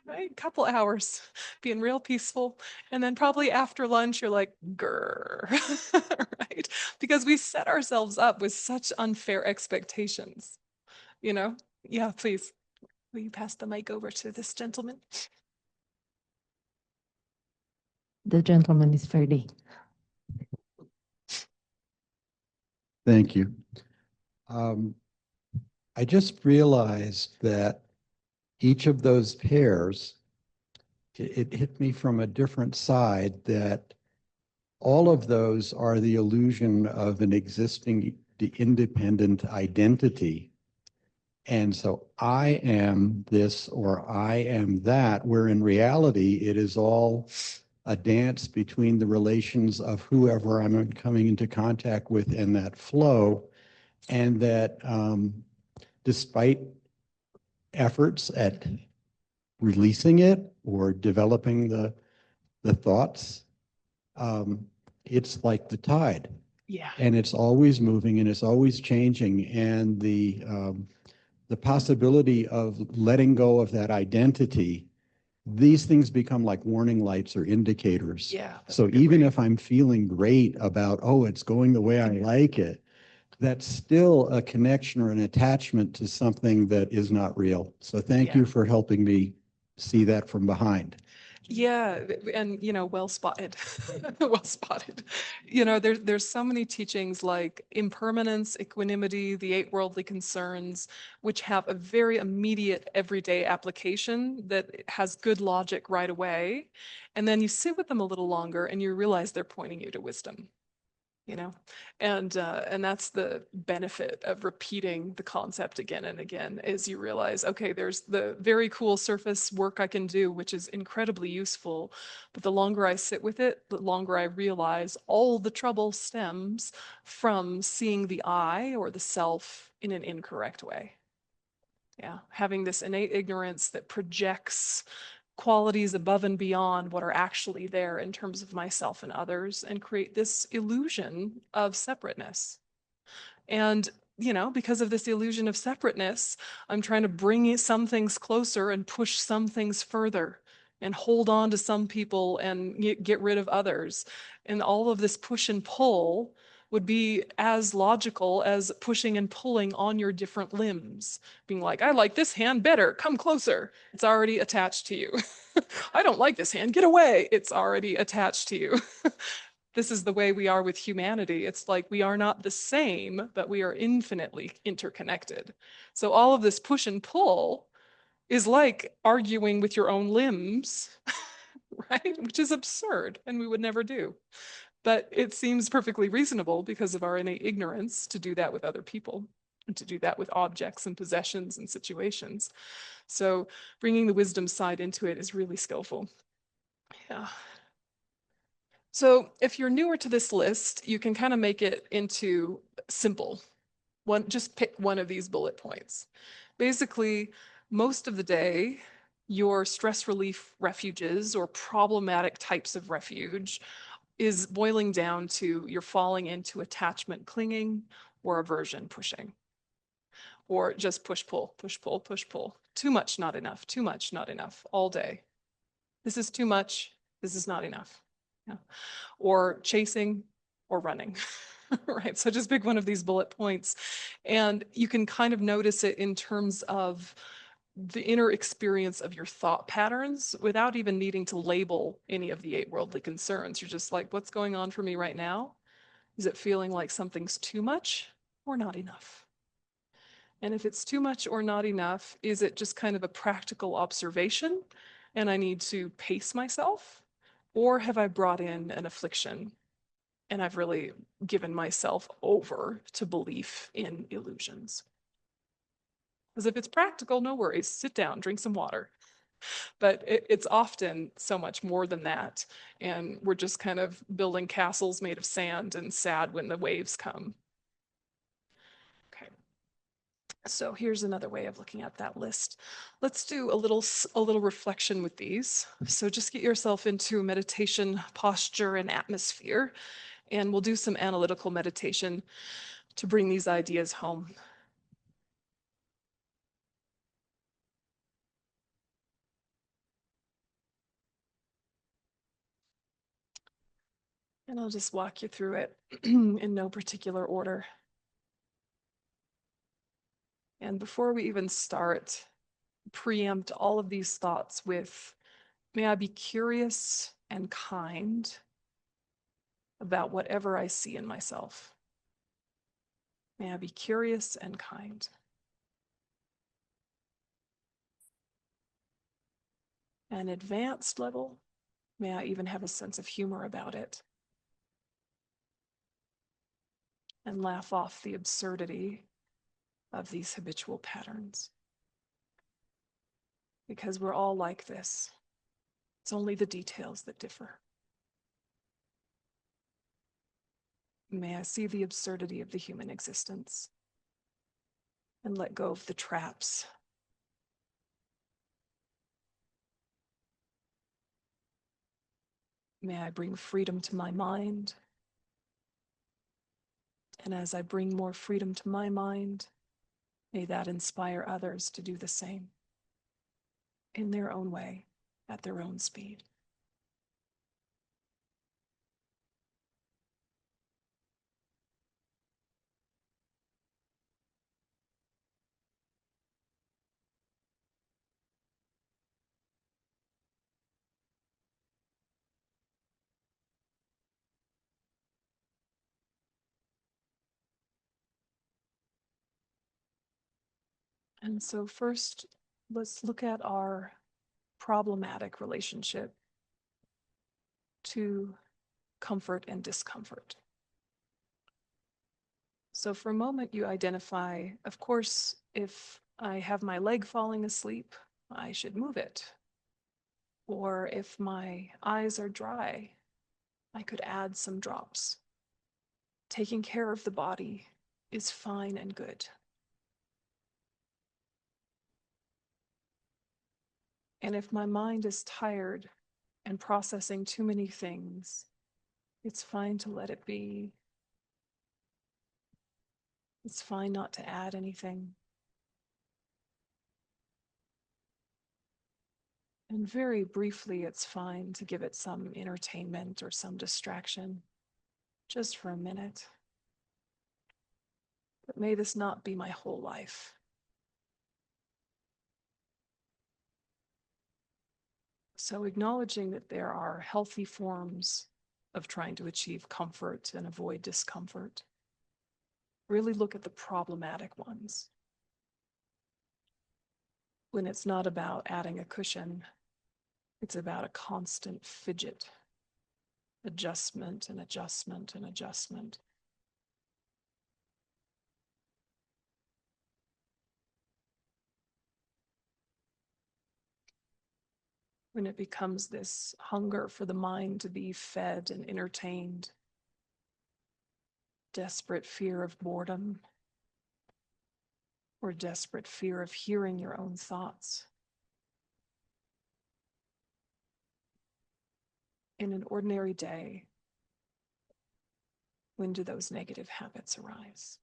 Right? Couple hours being real peaceful. And then probably after lunch, you're like, grr, right? Because we set ourselves up with such unfair expectations, you know? Yeah, please. Will you pass the mic over to this gentleman? The gentleman is Ferdy. Thank you. I just realized that each of those pairs, it hit me from a different side that all of those are the illusion of an existing independent identity. And so I am this or I am that, where in reality, it is all a dance between the relations of whoever I'm coming into contact with in that flow. And that despite efforts at releasing it or developing the thoughts, it's like the tide. Yeah. And it's always moving and it's always changing. And the possibility of letting go of that identity, these things become like warning lights or indicators. Yeah. So even if I'm feeling great about, oh, it's going the way I like it, that's still a connection or an attachment to something that is not real. So thank you for helping me see that from behind. Yeah, and well spotted. Well spotted. There's so many teachings like impermanence, equanimity, the 8 worldly concerns, which have a very immediate everyday application that has good logic right away. And then you sit with them a little longer and you realize they're pointing you to wisdom. And that's the benefit of repeating the concept again and again, is you realize, okay, there's the very cool surface work I can do, which is incredibly useful, but the longer I sit with it, the longer I realize all the trouble stems from seeing the I or the self in an incorrect way. Yeah, having this innate ignorance that projects qualities above and beyond what are actually there in terms of myself and others, and create this illusion of separateness. And because of this illusion of separateness, I'm trying to bring some things closer and push some things further. and hold on to some people and get rid of others. And all of this push and pull would be as logical as pushing and pulling on your different limbs, being like, I like this hand better, come closer. It's already attached to you. I don't like this hand, get away. It's already attached to you. This is the way we are with humanity. It's like we are not the same, but we are infinitely interconnected. So all of this push and pull is like arguing with your own limbs, right? Which is absurd and we would never do. But it seems perfectly reasonable because of our innate ignorance to do that with other people and to do that with objects and possessions and situations. So bringing the wisdom side into it is really skillful. Yeah. So if you're newer to this list, you can kind of make it into simple. Just pick one of these bullet points. Basically, most of the day, your stress relief refuges or problematic types of refuge is boiling down to you're falling into attachment clinging or aversion pushing, or just push pull, push pull, push pull. Too much, not enough, too much, not enough, all day. This is too much, this is not enough. Yeah. Or chasing or running. Right. So just pick one of these bullet points. And you can kind of notice it in terms of the inner experience of your thought patterns without even needing to label any of the 8 worldly concerns. You're just like, what's going on for me right now? Is it feeling like something's too much or not enough? And if it's too much or not enough, is it just kind of a practical observation and I need to pace myself? Or have I brought in an affliction and I've really given myself over to belief in illusions? Because if it's practical, no worries, sit down, drink some water. But it's often so much more than that. And we're just kind of building castles made of sand and sad when the waves come. Okay. So here's another way of looking at that list. Let's do a little reflection with these. So just get yourself into a meditation posture and atmosphere, and we'll do some analytical meditation to bring these ideas home. And I'll just walk you through it in no particular order. And before we even start, preempt all of these thoughts with, may I be curious and kind about whatever I see in myself. May I be curious and kind. An advanced level, may I even have a sense of humor about it and laugh off the absurdity of these habitual patterns. Because we're all like this. It's only the details that differ. May I see the absurdity of the human existence and let go of the traps. May I bring freedom to my mind. And as I bring more freedom to my mind, may that inspire others to do the same in their own way, at their own speed. And so first, let's look at our problematic relationship to comfort and discomfort. So for a moment, you identify, of course, if I have my leg falling asleep, I should move it. Or if my eyes are dry, I could add some drops. Taking care of the body is fine and good. And if my mind is tired and processing too many things, it's fine to let it be. It's fine not to add anything. And very briefly, it's fine to give it some entertainment or some distraction, just for a minute. But may this not be my whole life. So acknowledging that there are healthy forms of trying to achieve comfort and avoid discomfort. Really look at the problematic ones. When it's not about adding a cushion, it's about a constant fidget, adjustment and adjustment and adjustment. When it becomes this hunger for the mind to be fed and entertained, desperate fear of boredom, or desperate fear of hearing your own thoughts. In an ordinary day, when do those negative habits arise?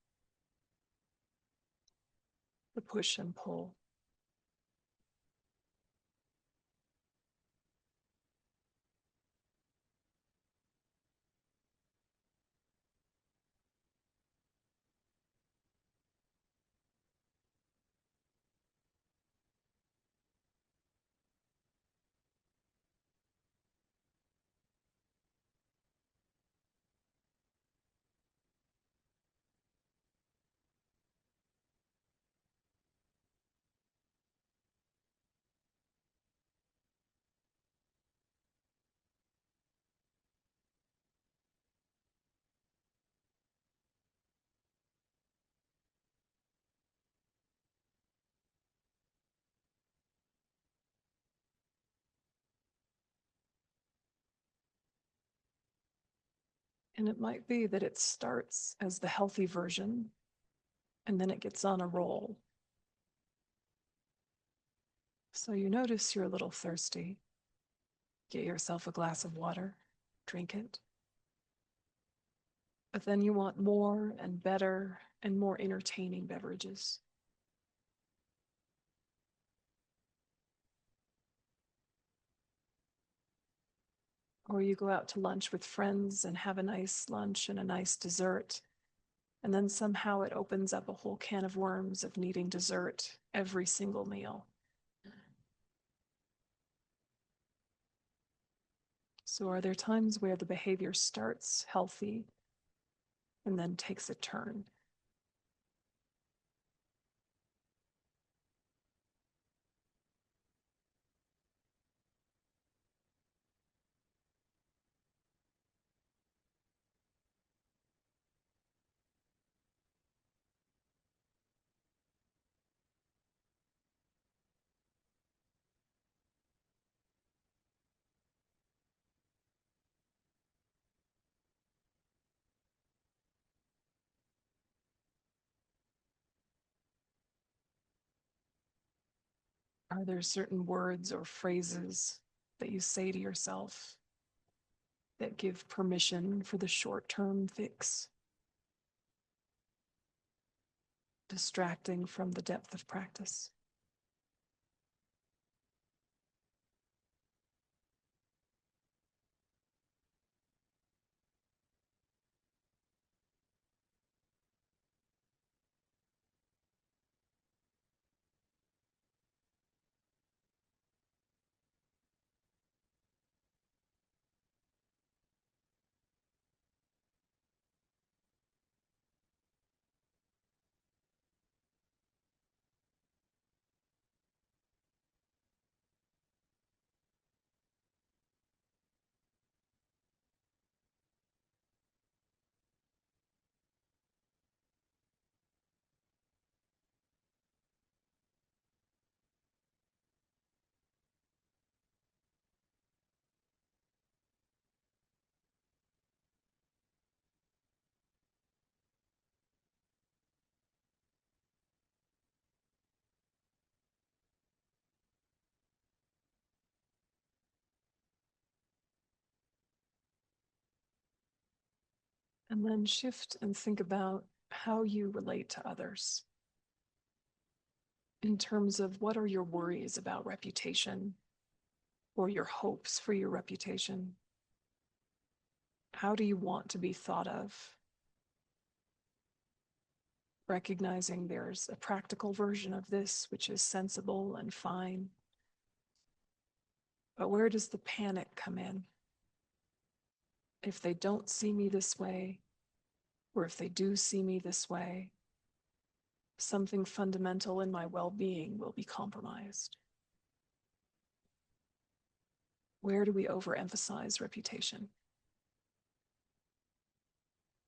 The push and pull. And it might be that it starts as the healthy version, and then it gets on a roll. So you notice you're a little thirsty. Get yourself a glass of water, drink it. But then you want more and better and more entertaining beverages. Or you go out to lunch with friends and have a nice lunch and a nice dessert. And then somehow it opens up a whole can of worms of needing dessert every single meal. So are there times where the behavior starts healthy and then takes a turn? Are there certain words or phrases that you say to yourself that give permission for the short-term fix, distracting from the depth of practice? And then shift and think about how you relate to others in terms of what are your worries about reputation, or your hopes for your reputation? How do you want to be thought of? Recognizing there's a practical version of this which is sensible and fine. But where does the panic come in? If they don't see me this way, or if they do see me this way, something fundamental in my well-being will be compromised. Where do we overemphasize reputation?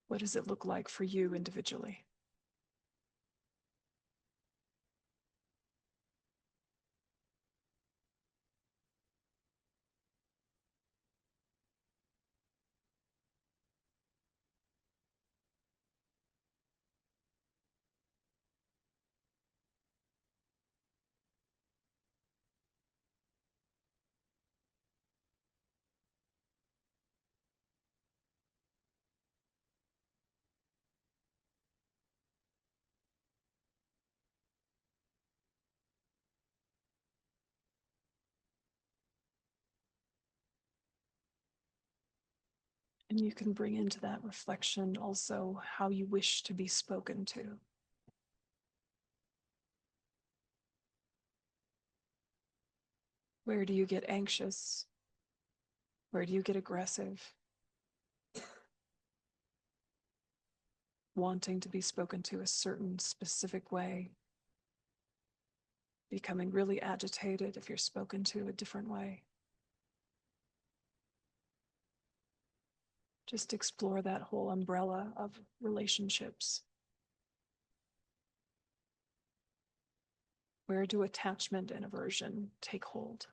What does it look like for you individually? And you can bring into that reflection also how you wish to be spoken to. Where do you get anxious? Where do you get aggressive? Wanting to be spoken to a certain specific way. Becoming really agitated if you're spoken to a different way. Just explore that whole umbrella of relationships. Where do attachment and aversion take hold?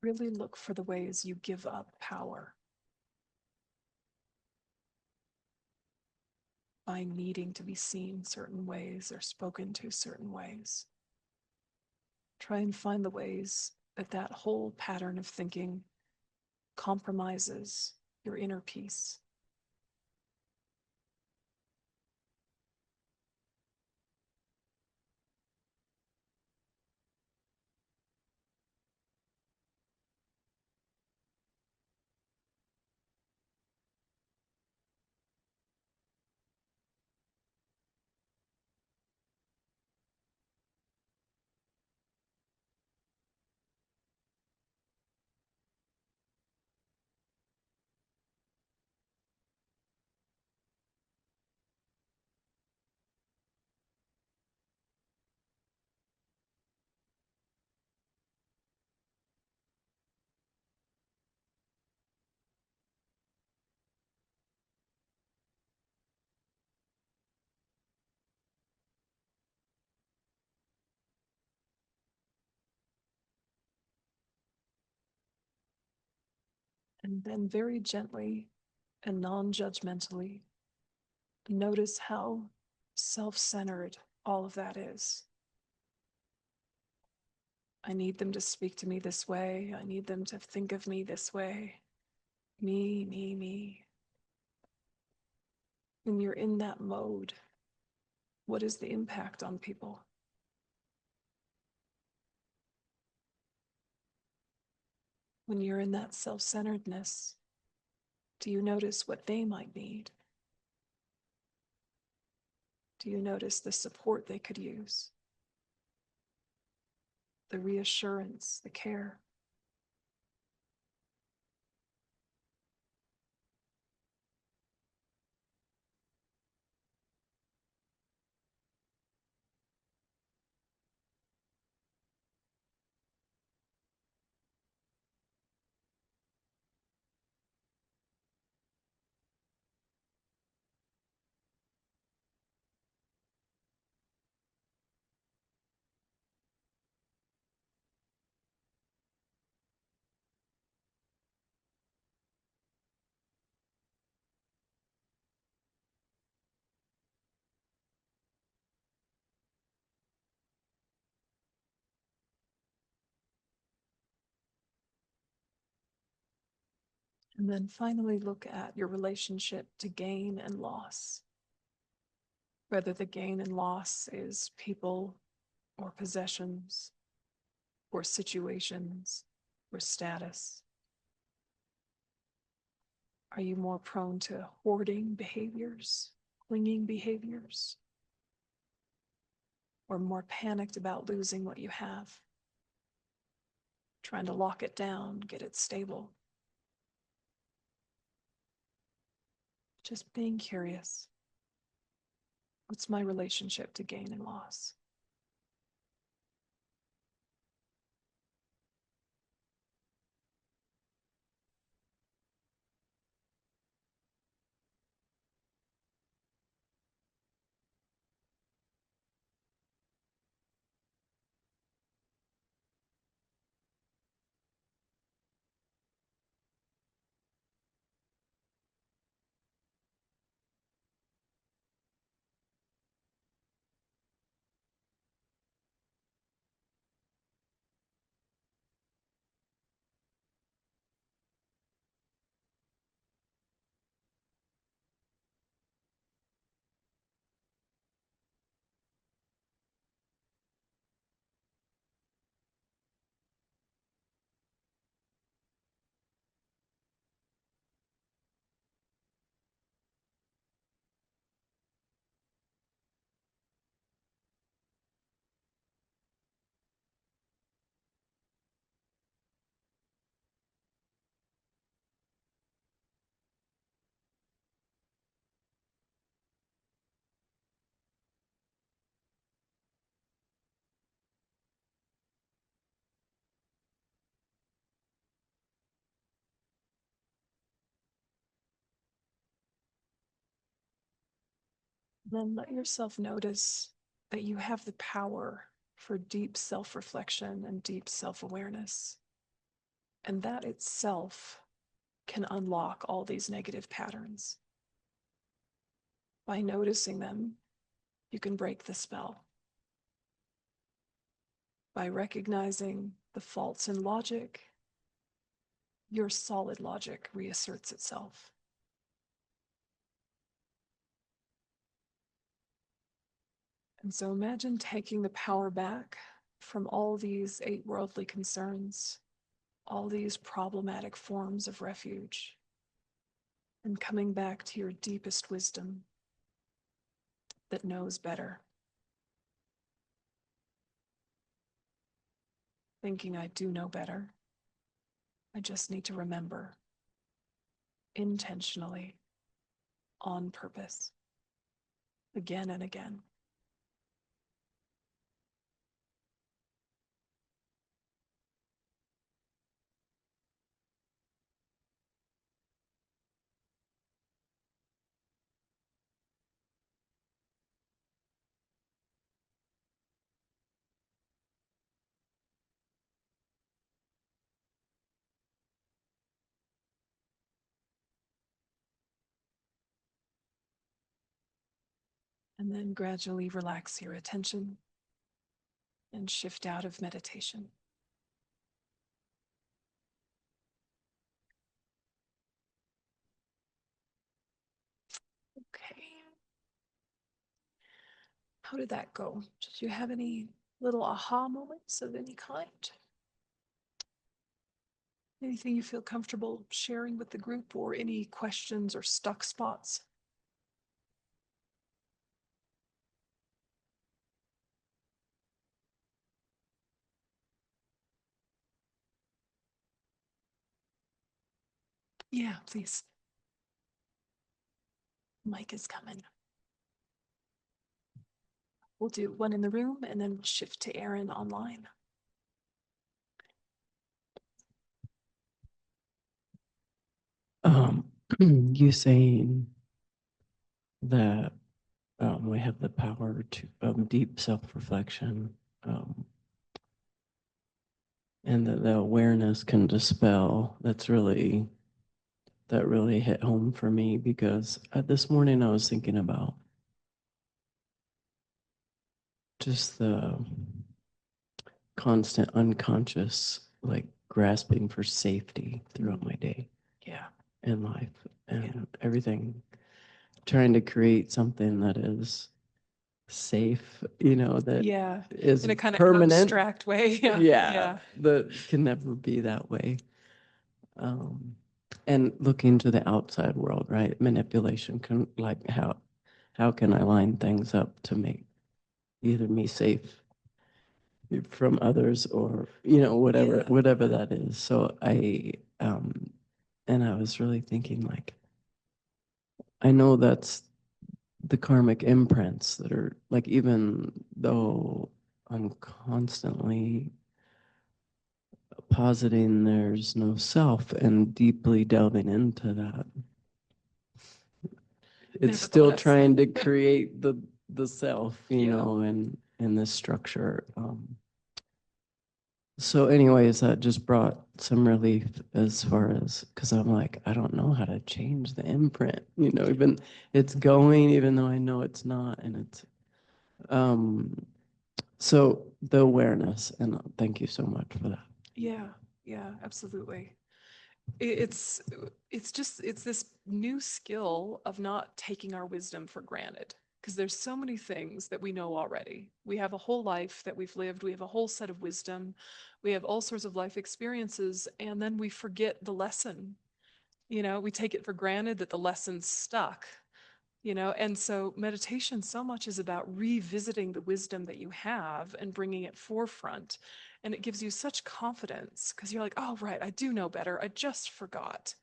Really look for the ways you give up power by needing to be seen certain ways or spoken to certain ways. Try and find the ways that that whole pattern of thinking compromises your inner peace. And then very gently and non-judgmentally, notice how self-centered all of that is. I need them to speak to me this way. I need them to think of me this way. Me, me, me. When you're in that mode, what is the impact on people? When you're in that self-centeredness, do you notice what they might need? Do you notice the support they could use? The reassurance, the care? And then finally look at your relationship to gain and loss. Whether the gain and loss is people or possessions or situations or status. Are you more prone to hoarding behaviors, clinging behaviors, or more panicked about losing what you have? Trying to lock it down, get it stable. Just being curious. What's my relationship to gain and loss? Then let yourself notice that you have the power for deep self-reflection and deep self-awareness. And that itself can unlock all these negative patterns. By noticing them, you can break the spell. By recognizing the faults in logic, your solid logic reasserts itself. And so imagine taking the power back from all these 8 worldly concerns, all these problematic forms of refuge, and coming back to your deepest wisdom that knows better. Thinking I do know better. I just need to remember intentionally, on purpose, again and again. And then gradually relax your attention and shift out of meditation. Okay. How did that go? Did you have any little aha moments of any kind? Anything you feel comfortable sharing with the group, or any questions or stuck spots? Yeah, please. Mic is coming. We'll do one in the room and then we'll shift to Aaron online. You saying that we have the power to deep self-reflection, and that the awareness can dispel. That really hit home for me, because this morning I was thinking about just the constant unconscious, like, grasping for safety throughout my day Yeah. and life and everything, trying to create something that is safe, that Yeah. is In a kind of permanent. abstract way. Yeah. Yeah, that can never be that way. And looking to the outside world, right? Manipulation can, like, how can I line things up to make either me safe from others, or Yeah. whatever that is. So and I was really thinking, like, I know that's the karmic imprints that are, like, even though I'm constantly positing there's no self and deeply delving into that, it's still Nevertheless. trying to create the self, Yeah. in this structure. So anyways, that just brought some relief, as far as, because I'm like, I don't know how to change the imprint, even it's going, even though I know it's not. And it's so the awareness, and thank you so much for that. Yeah. Yeah, absolutely. It's this new skill of not taking our wisdom for granted, because there's so many things that we know already. We have a whole life that we've lived. We have a whole set of wisdom. We have all sorts of life experiences, and then we forget the lesson. We take it for granted that the lesson's stuck. And so meditation so much is about revisiting the wisdom that you have and bringing it forefront. And it gives you such confidence, because you're like, oh, right, I do know better. I just forgot.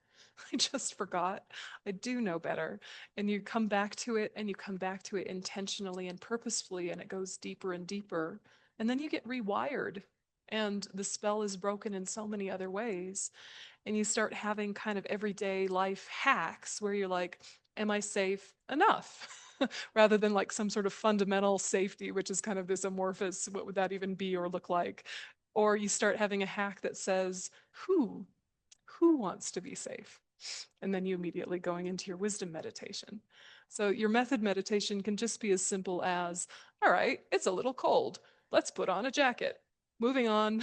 I just forgot. I do know better. And you come back to it, and you come back to it intentionally and purposefully, and it goes deeper and deeper. And then you get rewired, and the spell is broken in so many other ways. And you start having kind of everyday life hacks where you're like, am I safe enough? Rather than like some sort of fundamental safety, which is kind of this amorphous, what would that even be or look like? Or you start having a hack that says, who wants to be safe? And then you immediately going into your wisdom meditation. So your method meditation can just be as simple as, all right, it's a little cold. Let's put on a jacket. Moving on,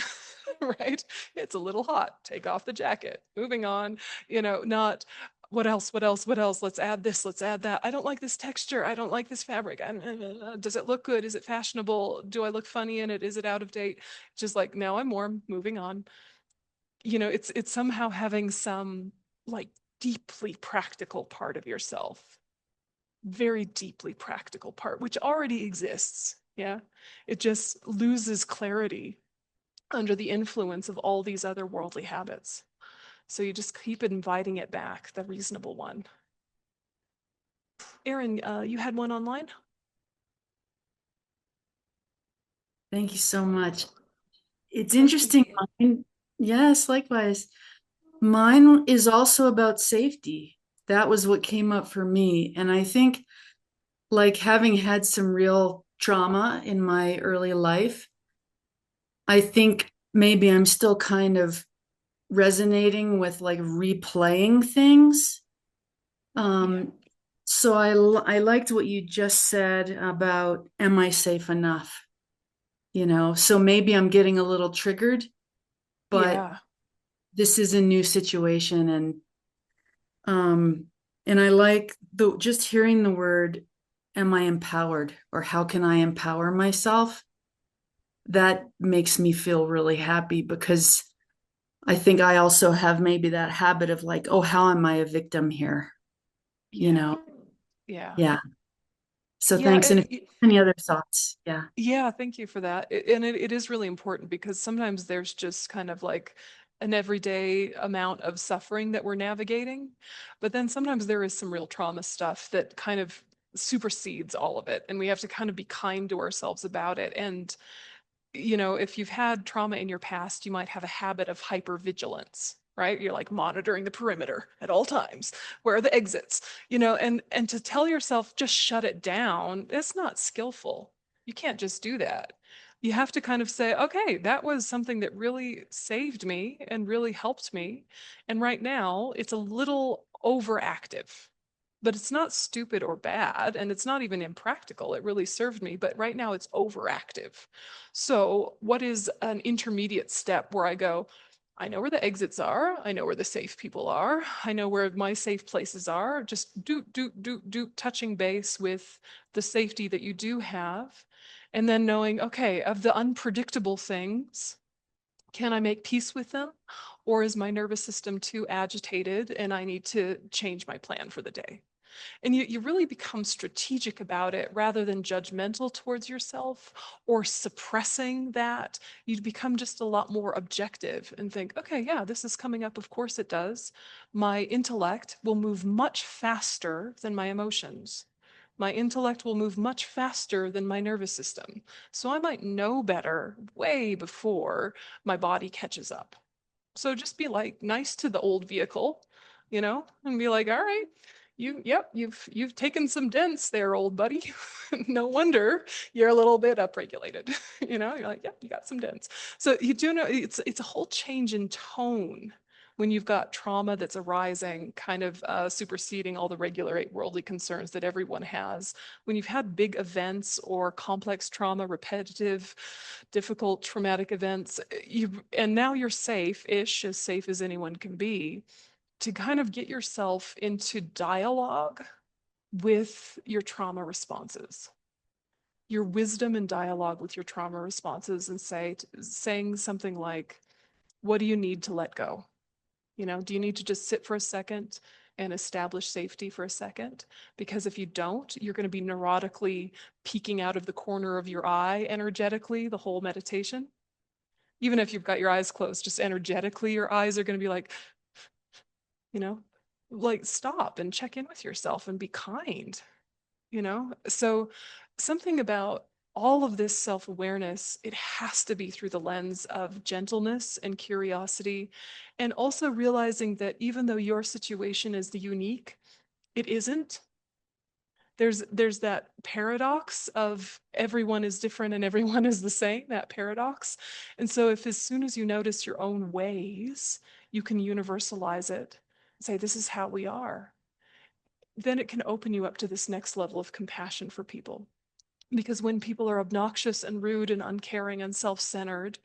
right? It's a little hot. Take off the jacket. Moving on, not what else, what else, what else? Let's add this, let's add that. I don't like this texture. I don't like this fabric. Does it look good? Is it fashionable? Do I look funny in it? Is it out of date? Just like, now I'm warm, moving on. It's somehow having some, like, deeply practical part of yourself, very deeply practical part, which already exists. Yeah. It just loses clarity under the influence of all these other worldly habits. So you just keep inviting it back, the reasonable one. Aaron, you had one online? Thank you so much. It's interesting. Yes, likewise. Mine is also about safety. That was what came up for me. And I think, like, having had some real trauma in my early life, I think maybe I'm still kind of resonating with, like, replaying things. So I liked what you just said about, am I safe enough? So maybe I'm getting a little triggered, but Yeah. this is a new situation. And I like just hearing the word, am I empowered, or how can I empower myself? That makes me feel really happy, because I think I also have maybe that habit of, like, oh, how am I a victim here? Yeah. Yeah. So Yeah. thanks. And if any other thoughts? Yeah. Yeah, thank you for that. And it is really important, because sometimes there's just kind of like an everyday amount of suffering that we're navigating. But then sometimes there is some real trauma stuff that kind of supersedes all of it. And we have to kind of be kind to ourselves about it. And, you know, if you've had trauma in your past, you might have a habit of hypervigilance, right? You're like monitoring the perimeter at all times. Where are the exits? You know, and to tell yourself just shut it down, it's not skillful. You can't just do that. You have to kind of say, okay, that was something that really saved me and really helped me. And right now it's a little overactive, but it's not stupid or bad, and it's not even impractical. It really served me, but right now it's overactive. So, what is an intermediate step where I go, I know where the exits are, I know where the safe people are, I know where my safe places are, just do, touching base with the safety that you do have, and then knowing, okay, of the unpredictable things, can I make peace with them? Or is my nervous system too agitated and I need to change my plan for the day? And you really become strategic about it rather than judgmental towards yourself or suppressing that. You become just a lot more objective and think, okay, yeah, this is coming up. Of course it does. My intellect will move much faster than my emotions. My intellect will move much faster than my nervous system. So I might know better way before my body catches up. So just be like nice to the old vehicle, you know, and be like, all right, you've taken some dents there, old buddy. No wonder you're a little bit upregulated. You know, you're like, yep, you got some dents. So you do know it's a whole change in tone when you've got trauma that's arising, kind of superseding all the regular eight worldly concerns that everyone has. When you've had big events or complex trauma, repetitive, difficult traumatic events, and now you're safe-ish, as safe as anyone can be, to kind of get yourself into dialogue with your trauma responses, your wisdom and dialogue with your trauma responses, and saying something like, what do you need to let go? You know, do you need to just sit for a second and establish safety for a second? Because if you don't, you're going to be neurotically peeking out of the corner of your eye energetically the whole meditation. Even if you've got your eyes closed, just energetically, your eyes are going to be like, you know, like stop and check in with yourself and be kind, you know? So something about all of this self-awareness, it has to be through the lens of gentleness and curiosity, and also realizing that even though your situation is the unique, it isn't. There's that paradox of everyone is different and everyone is the same, that paradox. And so if as soon as you notice your own ways, you can universalize it, say, this is how we are, then it can open you up to this next level of compassion for people. Because when people are obnoxious and rude and uncaring and self-centered,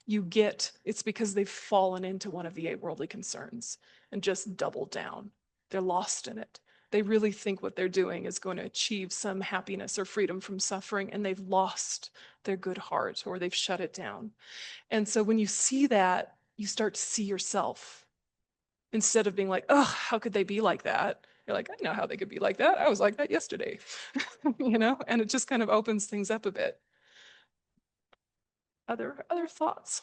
it's because they've fallen into one of the eight worldly concerns and just doubled down. They're lost in it. They really think what they're doing is going to achieve some happiness or freedom from suffering, and they've lost their good heart or they've shut it down. And so when you see that, you start to see yourself instead of being like, oh, how could they be like that? You're like, I know how they could be like that. I was like that yesterday, you know, and it just kind of opens things up a bit. Other thoughts?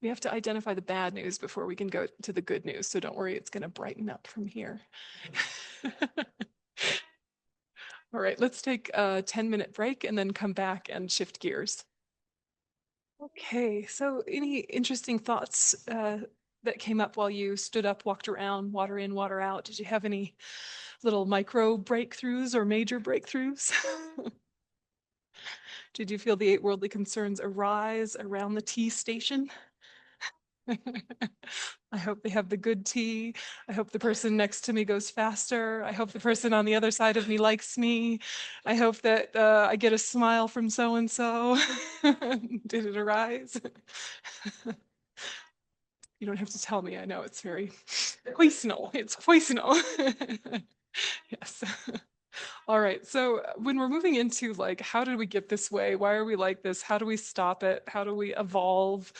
We have to identify the bad news before we can go to the good news. So don't worry, it's going to brighten up from here. All right, let's take a 10-minute break and then come back and shift gears. Okay, so any interesting thoughts that came up while you stood up, walked around, water in, water out? Did you have any little micro breakthroughs or major breakthroughs? Did you feel the eight worldly concerns arise around the tea station? I hope they have the good tea. I hope the person next to me goes faster. I hope the person on the other side of me likes me. I hope that I get a smile from so-and-so. Did it arise? You don't have to tell me. I know it's very poisonal. It's poisonal. Yes. All right. So when we're moving into like, how did we get this way? Why are we like this? How do we stop it? How do we evolve?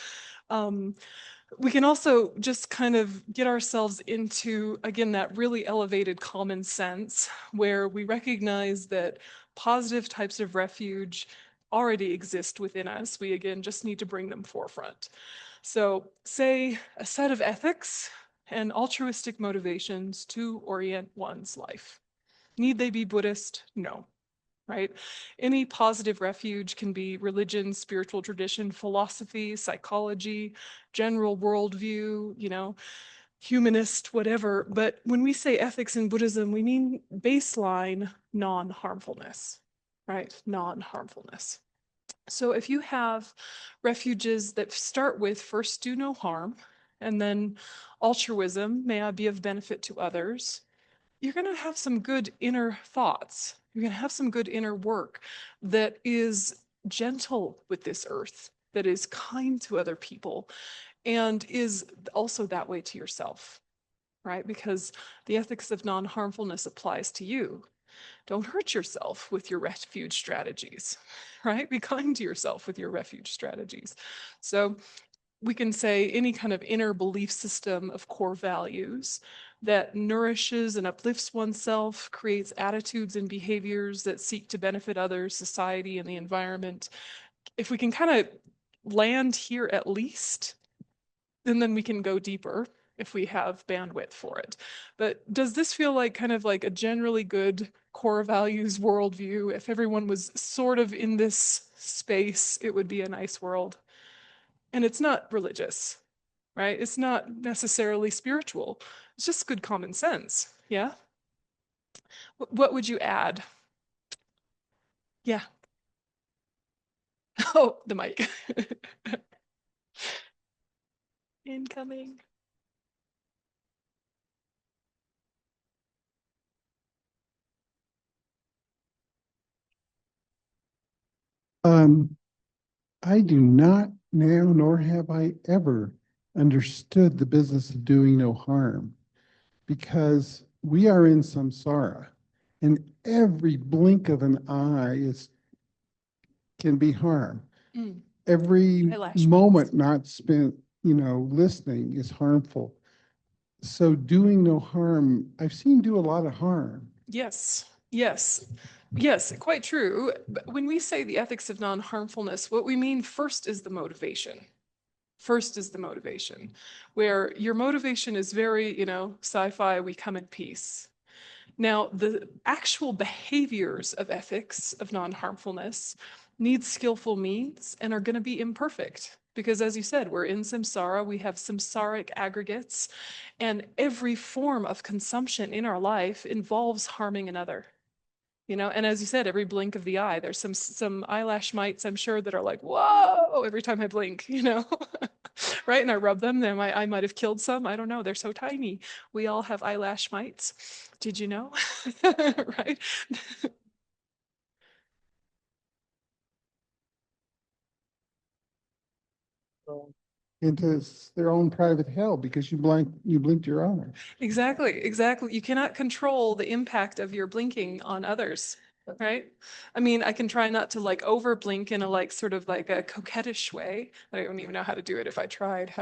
We can also just kind of get ourselves into, again, that really elevated common sense where we recognize that positive types of refuge already exist within us. We, again, just need to bring them forefront. So say a set of ethics and altruistic motivations to orient one's life. Need they be Buddhist? No, right? Any positive refuge can be religion, spiritual tradition, philosophy, psychology, general worldview, humanist, whatever. But when we say ethics in Buddhism, we mean baseline non-harmfulness, right? Non-harmfulness. So if you have refuges that start with first do no harm, and then altruism, may I be of benefit to others, you're going to have some good inner thoughts. You're going to have some good inner work that is gentle with this earth, that is kind to other people, and is also that way to yourself, right? Because the ethics of non-harmfulness applies to you. Don't hurt yourself with your refuge strategies, right? Be kind to yourself with your refuge strategies. So we can say any kind of inner belief system of core values that nourishes and uplifts oneself, creates attitudes and behaviors that seek to benefit others, society, and the environment. If we can kind of land here at least, and then we can go deeper if we have bandwidth for it. But does this feel like kind of like a generally good core values worldview? If everyone was sort of in this space, it would be a nice world. And it's not religious, right? It's not necessarily spiritual. It's just good common sense. Yeah. What would you add? Yeah. Oh, the mic. Incoming. I do not now, nor have I ever understood the business of doing no harm, because we are in samsara, and every blink of an eye can be harm. Mm. Every Eyelash moment mites. not spent, listening is harmful. So doing no harm, I've seen do a lot of harm. Yes, yes, yes, quite true. But when we say the ethics of non-harmfulness, what we mean first is the motivation. First is the motivation, where your motivation is very, sci-fi, we come in peace. Now, the actual behaviors of ethics of non-harmfulness need skillful means and are going to be imperfect. Because as you said, we're in samsara, we have samsaric aggregates, and every form of consumption in our life involves harming another. And as you said, every blink of the eye, there's some eyelash mites, I'm sure, that are like, whoa, every time I blink, right? And I rub them, then I might have killed some. I don't know. They're so tiny. We all have eyelash mites. Did you know? Right? Into their own private hell because you blinked your eye. Exactly, exactly. You cannot control the impact of your blinking on others, right? I mean, I can try not to like over blink in a like sort of like a coquettish way. I don't even know how to do it if I tried.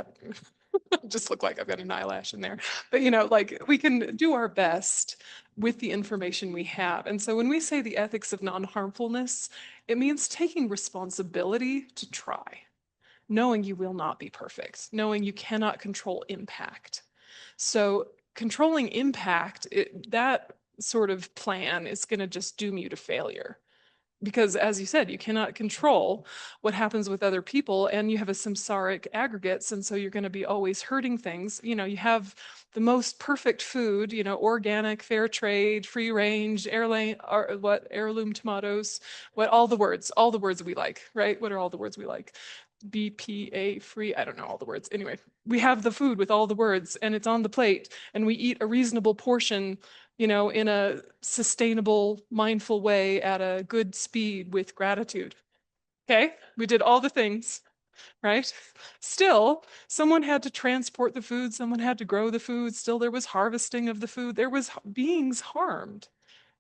Just look like I've got an eyelash in there. But like we can do our best with the information we have. And so when we say the ethics of non-harmfulness, it means taking responsibility to try, knowing you will not be perfect, knowing you cannot control impact. So controlling impact, that sort of plan is going to just doom you to failure. Because as you said, you cannot control what happens with other people, and you have a samsaric aggregates, and so you're going to be always hurting things. You have the most perfect food, organic, fair trade, free range, heirloom tomatoes, all the words we like, right? What are all the words we like? BPA free, I don't know all the words. Anyway, we have the food with all the words, and it's on the plate, and we eat a reasonable portion, in a sustainable, mindful way at a good speed with gratitude. Okay, we did all the things, right? Still, someone had to transport the food, someone had to grow the food, still there was harvesting of the food, there was beings harmed,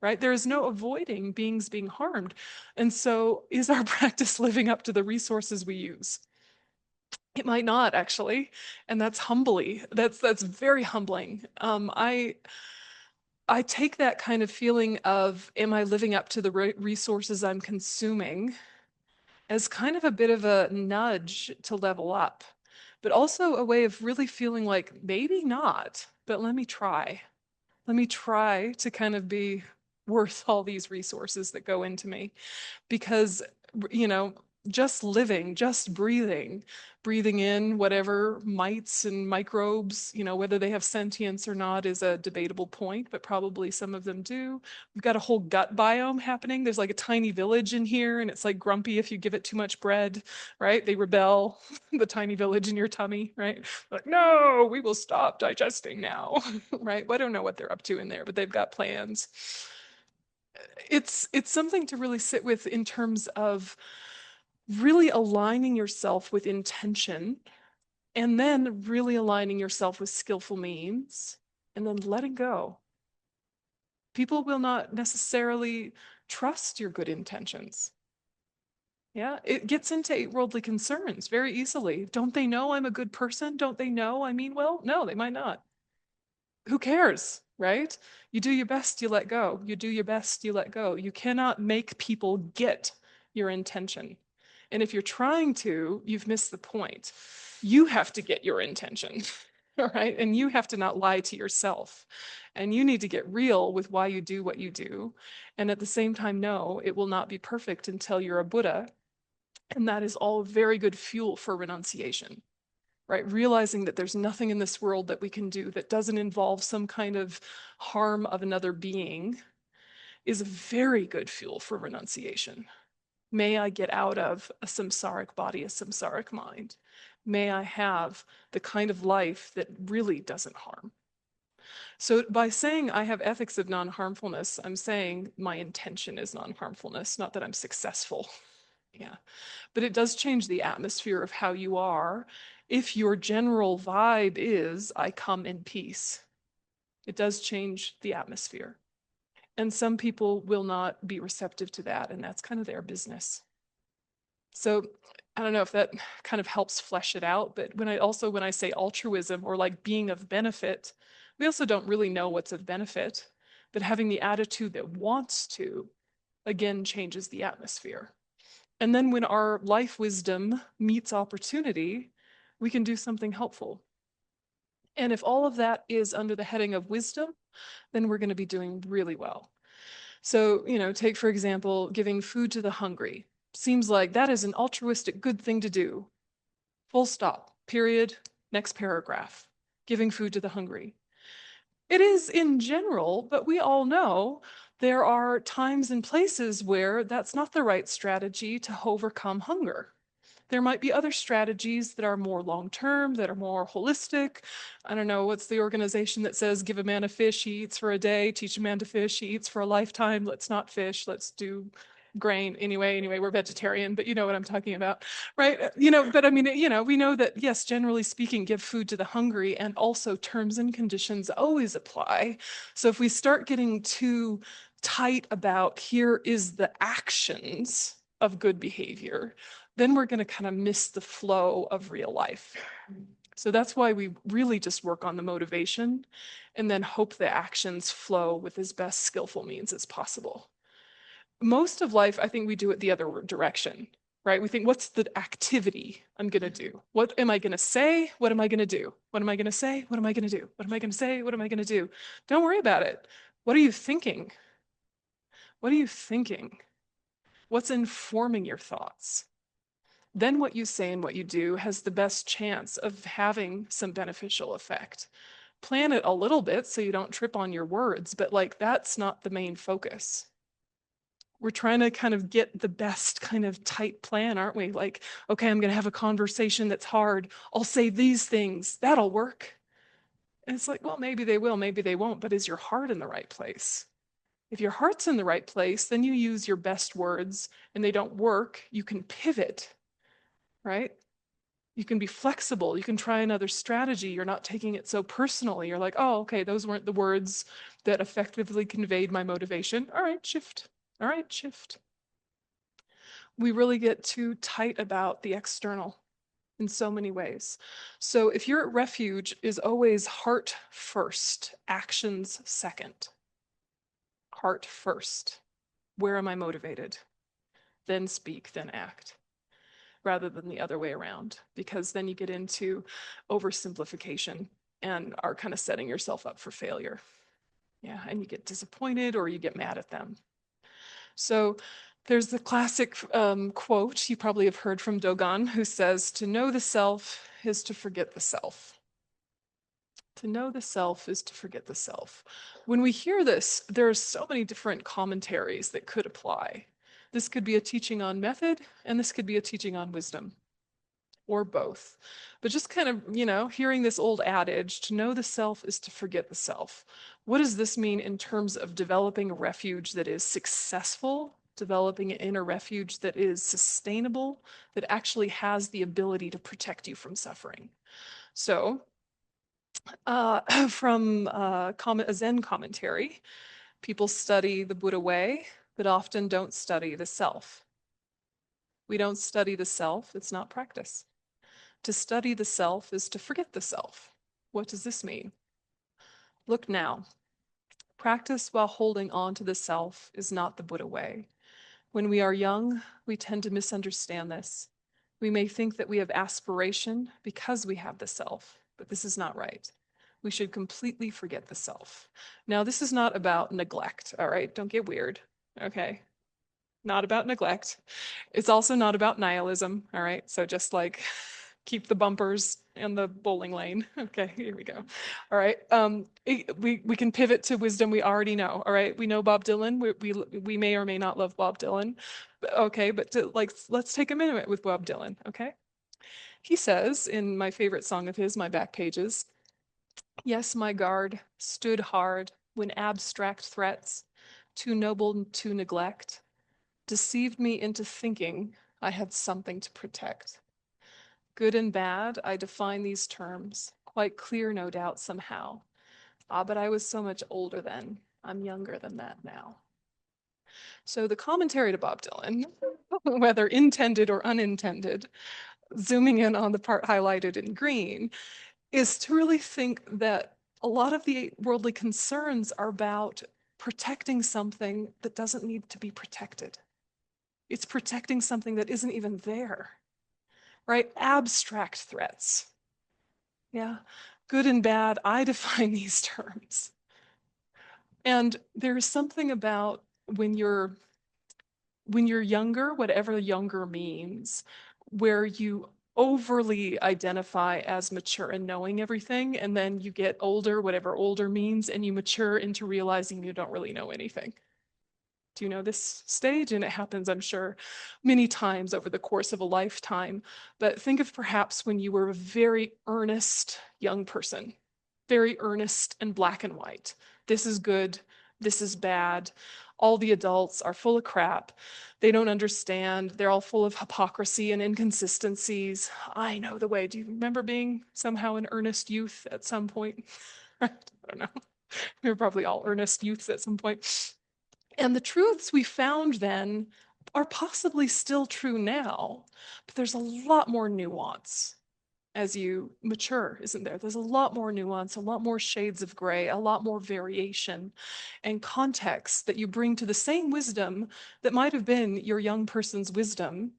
right? There is no avoiding beings being harmed. And so is our practice living up to the resources we use? It might not actually, and that's very humbling. I take that kind of feeling of, am I living up to the resources I'm consuming as kind of a bit of a nudge to level up, but also a way of really feeling like maybe not, but let me try. Let me try to kind of be worth all these resources that go into me. Because, you know, just living, just breathing in whatever mites and microbes, you know, whether they have sentience or not is a debatable point, but probably some of them do. We've got a whole gut biome happening. There's like a tiny village in here, and it's like grumpy if you give it too much bread, right? They rebel, the tiny village in your tummy, right? Like, no, we will stop digesting now, right? Well, I don't know what they're up to in there, but they've got plans. It's something to really sit with in terms of really aligning yourself with intention, and then really aligning yourself with skillful means, and then letting go. People will not necessarily trust your good intentions. Yeah, it gets into eight worldly concerns very easily. Don't they know I'm a good person? Don't they know I mean well? No, they might not. Who cares, right? You do your best, you let go. You do your best, you let go. You cannot make people get your intention. And if you're trying to, you've missed the point. You have to get your intention, all right? And you have to not lie to yourself. And you need to get real with why you do what you do. And at the same time, know it will not be perfect until you're a Buddha. And that is all very good fuel for renunciation, right? Realizing that there's nothing in this world that we can do that doesn't involve some kind of harm of another being is a very good fuel for renunciation. May I get out of a samsaric body, a samsaric mind. May I have the kind of life that really doesn't harm. So by saying I have ethics of non-harmfulness, I'm saying my intention is non-harmfulness, not that I'm successful. Yeah. But it does change the atmosphere of how you are if your general vibe is, I come in peace. It does change the atmosphere. And some people will not be receptive to that, and that's kind of their business. So I don't know if that kind of helps flesh it out, but when I say altruism or like being of benefit, we also don't really know what's of benefit, but having the attitude that wants to, again, changes the atmosphere. And then when our life wisdom meets opportunity, we can do something helpful. And if all of that is under the heading of wisdom, then we're going to be doing really well. So, you know, take, for example, giving food to the hungry. Seems like that is an altruistic good thing to do. Full stop, period, next paragraph. Giving food to the hungry. It is in general, but we all know there are times and places where that's not the right strategy to overcome hunger. There might be other strategies that are more long-term, that are more holistic. I don't know, what's the organization that says, give a man a fish, he eats for a day, teach a man to fish, he eats for a lifetime, let's not fish, let's do grain. Anyway, we're vegetarian, but you know what I'm talking about, right? You know, but I mean, you know, we know that, yes, generally speaking, give food to the hungry, and also terms and conditions always apply. So if we start getting too tight about here is the actions of good behavior, then we're going to kind of miss the flow of real life. So that's why we really just work on the motivation and then hope the actions flow with as best skillful means as possible. Most of life, I think we do it the other direction, right? We think, what's the activity I'm going to do? What am I going to say? What am I going to do? What am I going to say? What am I going to do? What am I going to say? What am I going to do? Don't worry about it. What are you thinking? What are you thinking? What's informing your thoughts? Then what you say and what you do has the best chance of having some beneficial effect. Plan it a little bit so you don't trip on your words, but like that's not the main focus. We're trying to kind of get the best kind of tight plan, aren't we? Like, okay, I'm going to have a conversation that's hard. I'll say these things. That'll work. And it's like, well, maybe they will, maybe they won't, but is your heart in the right place? If your heart's in the right place, then you use your best words and they don't work. You can pivot, right? You can be flexible. You can try another strategy. You're not taking it so personally. You're like, oh, okay, those weren't the words that effectively conveyed my motivation. All right, shift. All right, shift. We really get too tight about the external in so many ways. So if you're at Refuge, is always heart first, actions second. Heart first. Where am I motivated? Then speak, then act. rather than the other way around, because then you get into oversimplification and are kind of setting yourself up for failure. Yeah, and you get disappointed or you get mad at them. So there's the classic quote you probably have heard from Dogon, who says, "To know the self is to forget the self." To know the self is to forget the self. When we hear this, there are so many different commentaries that could apply. This could be a teaching on method, and this could be a teaching on wisdom, or both. But just kind of, hearing this old adage, to know the self is to forget the self. What does this mean in terms of developing a refuge that is successful, developing an inner refuge that is sustainable, that actually has the ability to protect you from suffering? So, from a Zen commentary, people study the Buddha way, but often don't study the self. We don't study the self, it's not practice. To study the self is to forget the self. What does this mean? Look now. Practice while holding on to the self is not the Buddha way. When we are young, we tend to misunderstand this. We may think that we have aspiration because we have the self, but this is not right. We should completely forget the self. Now, this is not about neglect, all right? Don't get weird, okay? Not about neglect. It's also not about nihilism, all right? So just like keep the bumpers in the bowling lane. Okay, here we go. All right. We can pivot to wisdom we already know. All right. We know Bob Dylan. We may or may not love Bob Dylan. Okay, but let's take a minute with Bob Dylan. Okay. He says in my favorite song of his, My Back Pages, "Yes, my guard stood hard when abstract threats, too noble to neglect, deceived me into thinking I had something to protect. Good and bad, I define these terms, quite clear, no doubt, somehow. Ah, but I was so much older then. I'm younger than that now." So the commentary to Bob Dylan, whether intended or unintended, zooming in on the part highlighted in green, is to really think that a lot of the worldly concerns are about protecting something that doesn't need to be protected. It's protecting something that isn't even there, right? Abstract threats. Yeah, good and bad, I define these terms. And there's something about when you're younger, whatever younger means, where you overly identify as mature and knowing everything, and then you get older, whatever older means, and you mature into realizing you don't really know anything. Do you know this stage? And it happens, I'm sure, many times over the course of a lifetime. But think of perhaps when you were a very earnest young person, very earnest and black and white. This is good, this is bad. All the adults are full of crap. They don't understand. They're all full of hypocrisy and inconsistencies. I know the way. Do you remember being somehow an earnest youth at some point? I don't know. We were probably all earnest youths at some point. And the truths we found then are possibly still true now, but there's a lot more nuance as you mature, isn't there? There's a lot more nuance, a lot more shades of gray, a lot more variation and context that you bring to the same wisdom that might have been your young person's wisdom.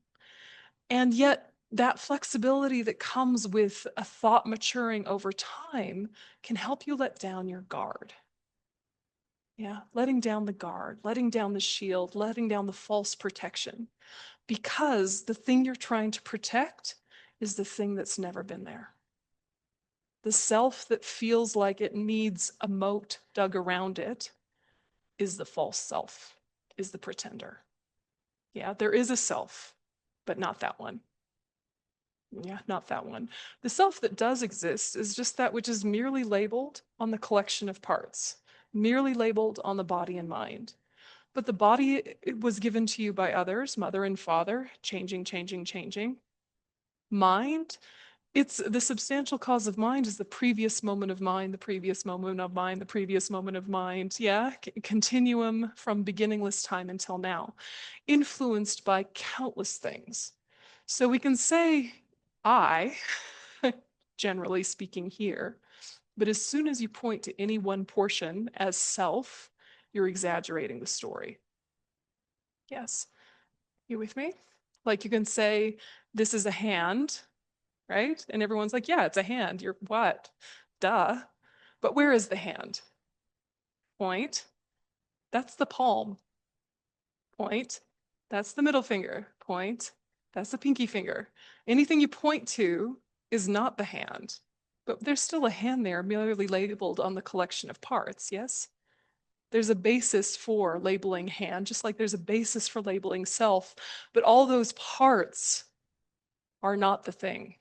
And yet, that flexibility that comes with a thought maturing over time can help you let down your guard. Yeah, letting down the guard, letting down the shield, letting down the false protection, because the thing you're trying to protect is the thing that's never been there. The self that feels like it needs a moat dug around it is the false self, is the pretender. Yeah, there is a self, but not that one. Yeah, not that one. The self that does exist is just that which is merely labeled on the collection of parts, merely labeled on the body and mind. But the body, it was given to you by others, mother and father, changing, changing, changing. Mind, it's the substantial cause of mind is the previous moment of mind, the previous moment of mind, the previous moment of mind. Yeah, continuum from beginningless time until now, influenced by countless things. So we can say I, generally speaking here, but as soon as you point to any one portion as self, you're exaggerating the story. Yes. You with me? Like you can say, This is a hand, right? And everyone's like, yeah, it's a hand. You're what? Duh. But where is the hand? Point. That's the palm. Point. That's the middle finger. Point. That's the pinky finger. Anything you point to is not the hand, but there's still a hand there, merely labeled on the collection of parts, yes? There's a basis for labeling hand, just like there's a basis for labeling self, but all those parts are not the thing.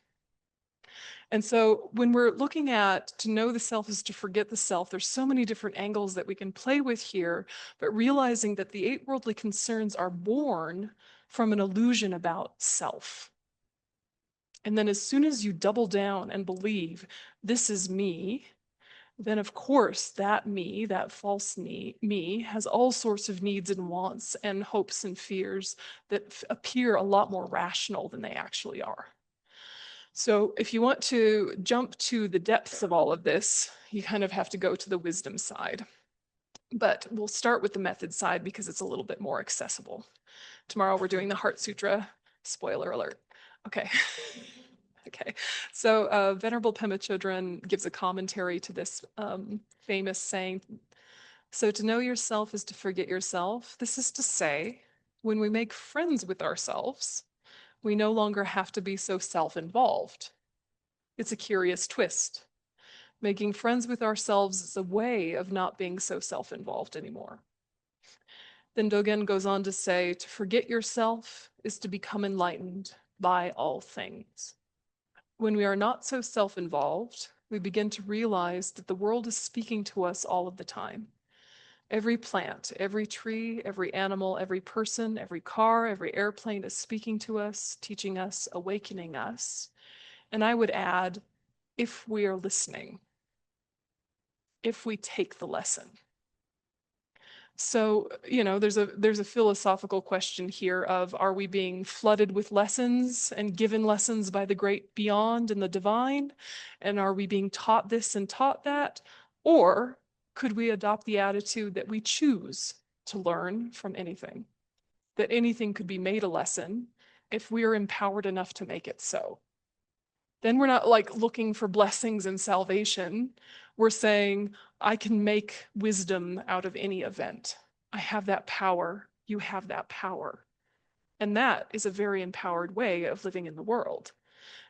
And so when we're looking at to know the self is to forget the self, there's so many different angles that we can play with here, but realizing that the 8 worldly concerns are born from an illusion about self. And then as soon as you double down and believe this is me, then of course that me, that false me, has all sorts of needs and wants and hopes and fears that appear a lot more rational than they actually are. So if you want to jump to the depths of all of this, you kind of have to go to the wisdom side. But we'll start with the method side because it's a little bit more accessible. Tomorrow we're doing the Heart Sutra. Spoiler alert. Okay. Okay. So Venerable Pema Chodron gives a commentary to this famous saying. So to know yourself is to forget yourself. This is to say, when we make friends with ourselves, we no longer have to be so self-involved. It's a curious twist. Making friends with ourselves is a way of not being so self-involved anymore. Then Dogen goes on to say, to forget yourself is to become enlightened by all things. When we are not so self-involved, we begin to realize that the world is speaking to us all of the time. Every plant, every tree, every animal, every person, every car, every airplane is speaking to us, teaching us, awakening us. And I would add, if we are listening, if we take the lesson. So, there's a philosophical question here of, are we being flooded with lessons and given lessons by the great beyond and the divine? And are we being taught this and taught that? Or could we adopt the attitude that we choose to learn from anything? That anything could be made a lesson if we are empowered enough to make it so. Then we're not like looking for blessings and salvation. We're saying, I can make wisdom out of any event. I have that power. You have that power. And that is a very empowered way of living in the world.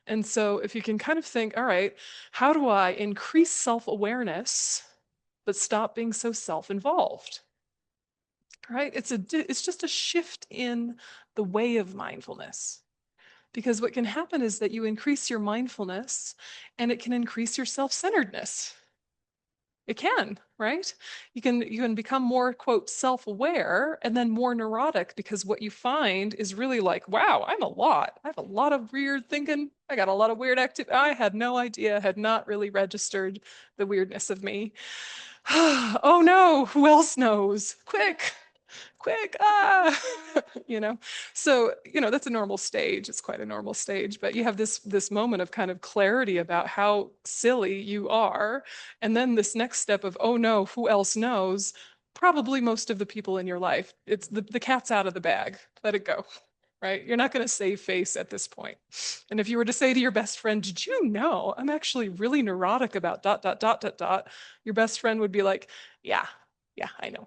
And so if you can kind of think, all right, how do I increase self-awareness, but stop being so self-involved? Right? It's just a shift in the way of mindfulness. Because what can happen is that you increase your mindfulness and it can increase your self-centeredness. It can, right? You can become more, quote, self-aware and then more neurotic, because what you find is really like, wow, I have a lot of weird thinking. I got a lot of weird activity. I had no idea, had not really registered the weirdness of me. Oh no, who else knows? Quick, so that's a normal stage. It's quite a normal stage, but you have this moment of kind of clarity about how silly you are, and then this next step of, oh no, who else knows? Probably most of the people in your life. It's the cat's out of the bag. Let it go. Right? You're not going to save face at this point. And if you were to say to your best friend, did you know I'm actually really neurotic about ... Your best friend would be like, yeah, I know.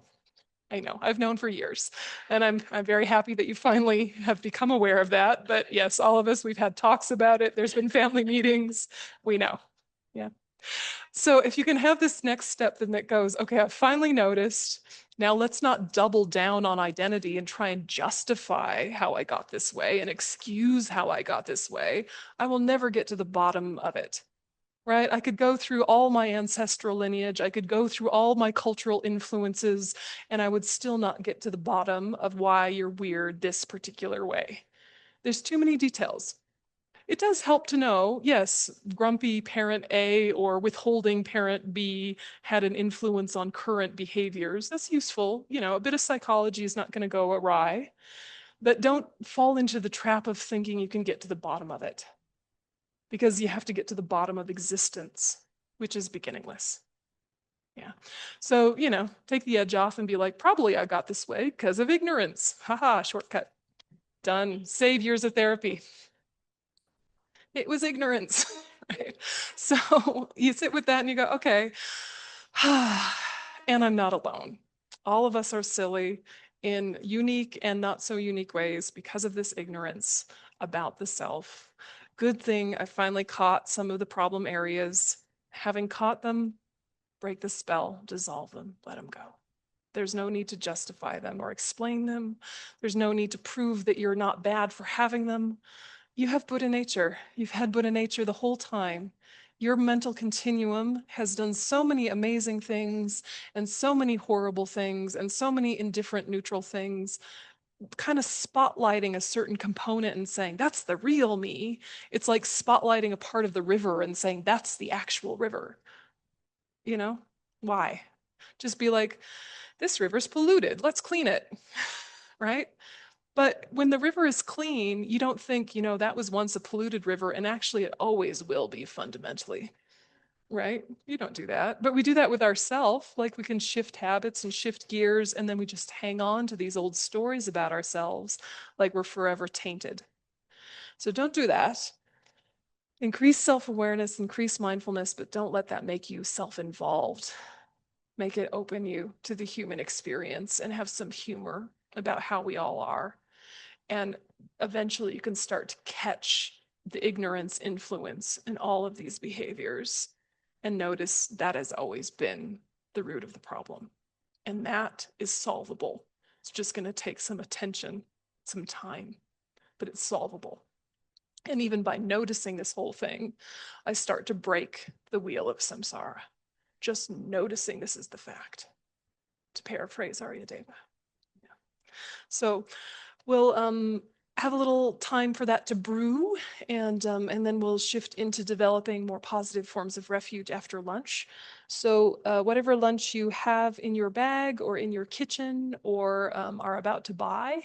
I've known for years, and I'm very happy that you finally have become aware of that. But yes, all of us, we've had talks about it. There's been family meetings. We know. Yeah. So if you can have this next step, then that goes, okay, I've finally noticed. Now let's not double down on identity and try and justify how I got this way and excuse how I got this way. I will never get to the bottom of it. Right? I could go through all my ancestral lineage, I could go through all my cultural influences, and I would still not get to the bottom of why you're weird this particular way. There's too many details. It does help to know, yes, grumpy parent A or withholding parent B had an influence on current behaviors. That's useful. A bit of psychology is not going to go awry, but don't fall into the trap of thinking you can get to the bottom of it, because you have to get to the bottom of existence, which is beginningless. Yeah. So, take the edge off and be like, probably I got this way because of ignorance. Haha, shortcut. Done. Save years of therapy. It was ignorance, right? So you sit with that and you go, okay, and I'm not alone. All of us are silly in unique and not so unique ways because of this ignorance about the self. Good thing I finally caught some of the problem areas. Having caught them, break the spell, dissolve them, let them go. There's no need to justify them or explain them. There's no need to prove that you're not bad for having them. You have Buddha nature. You've had Buddha nature the whole time. Your mental continuum has done so many amazing things and so many horrible things and so many indifferent, neutral things, kind of spotlighting a certain component and saying, that's the real me. It's like spotlighting a part of the river and saying, that's the actual river. You know, why? Just be like, this river's polluted. Let's clean it. Right? But when the river is clean, you don't think, that was once a polluted river, and actually it always will be fundamentally, right? You don't do that. But we do that with ourselves. Like we can shift habits and shift gears, and then we just hang on to these old stories about ourselves like we're forever tainted. So don't do that. Increase self-awareness, increase mindfulness, but don't let that make you self-involved. Make it open you to the human experience and have some humor about how we all are. And eventually you can start to catch the ignorance influence in all of these behaviors and notice that has always been the root of the problem. And that is solvable. It's just going to take some attention, some time, but it's solvable. And even by noticing this whole thing, I start to break the wheel of samsara. Just noticing this is the fact, to paraphrase Aryadeva. Yeah. So we'll have a little time for that to brew, and then we'll shift into developing more positive forms of refuge after lunch. So whatever lunch you have in your bag or in your kitchen or are about to buy,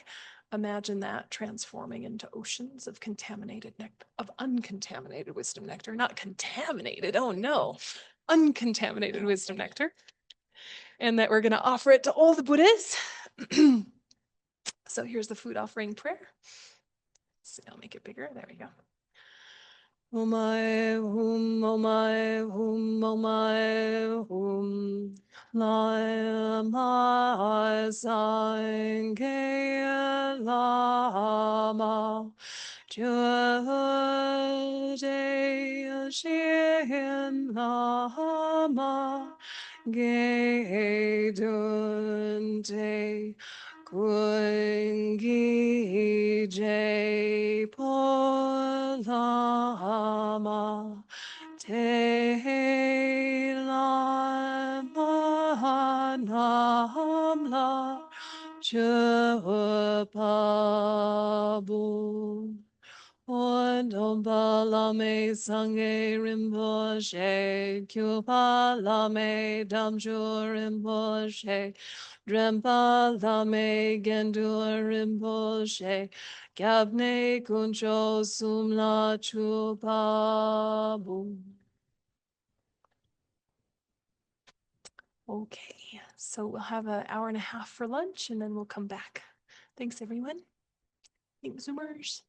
imagine that transforming into oceans of contaminated nectar, of uncontaminated wisdom nectar, not contaminated, oh no, uncontaminated wisdom nectar, and that we're going to offer it to all the Buddhas. So here's the food offering prayer. So I'll make it bigger. There we go. Omai hum, omai hum, omai hum. Lai mai sang ge lama. Jue de xin lama. Ge dun de. Kungi Jai Polama Te Lama Namla Chupabu Ondombalame Sange Rinpoche Kyupalame Damju Rinpoche Drempalame Gendur Rinpoche Gyabne Kuncho Sumla Chupabu. Okay, so we'll have an hour and a half for lunch and then we'll come back. Thanks everyone. Thanks Zoomers.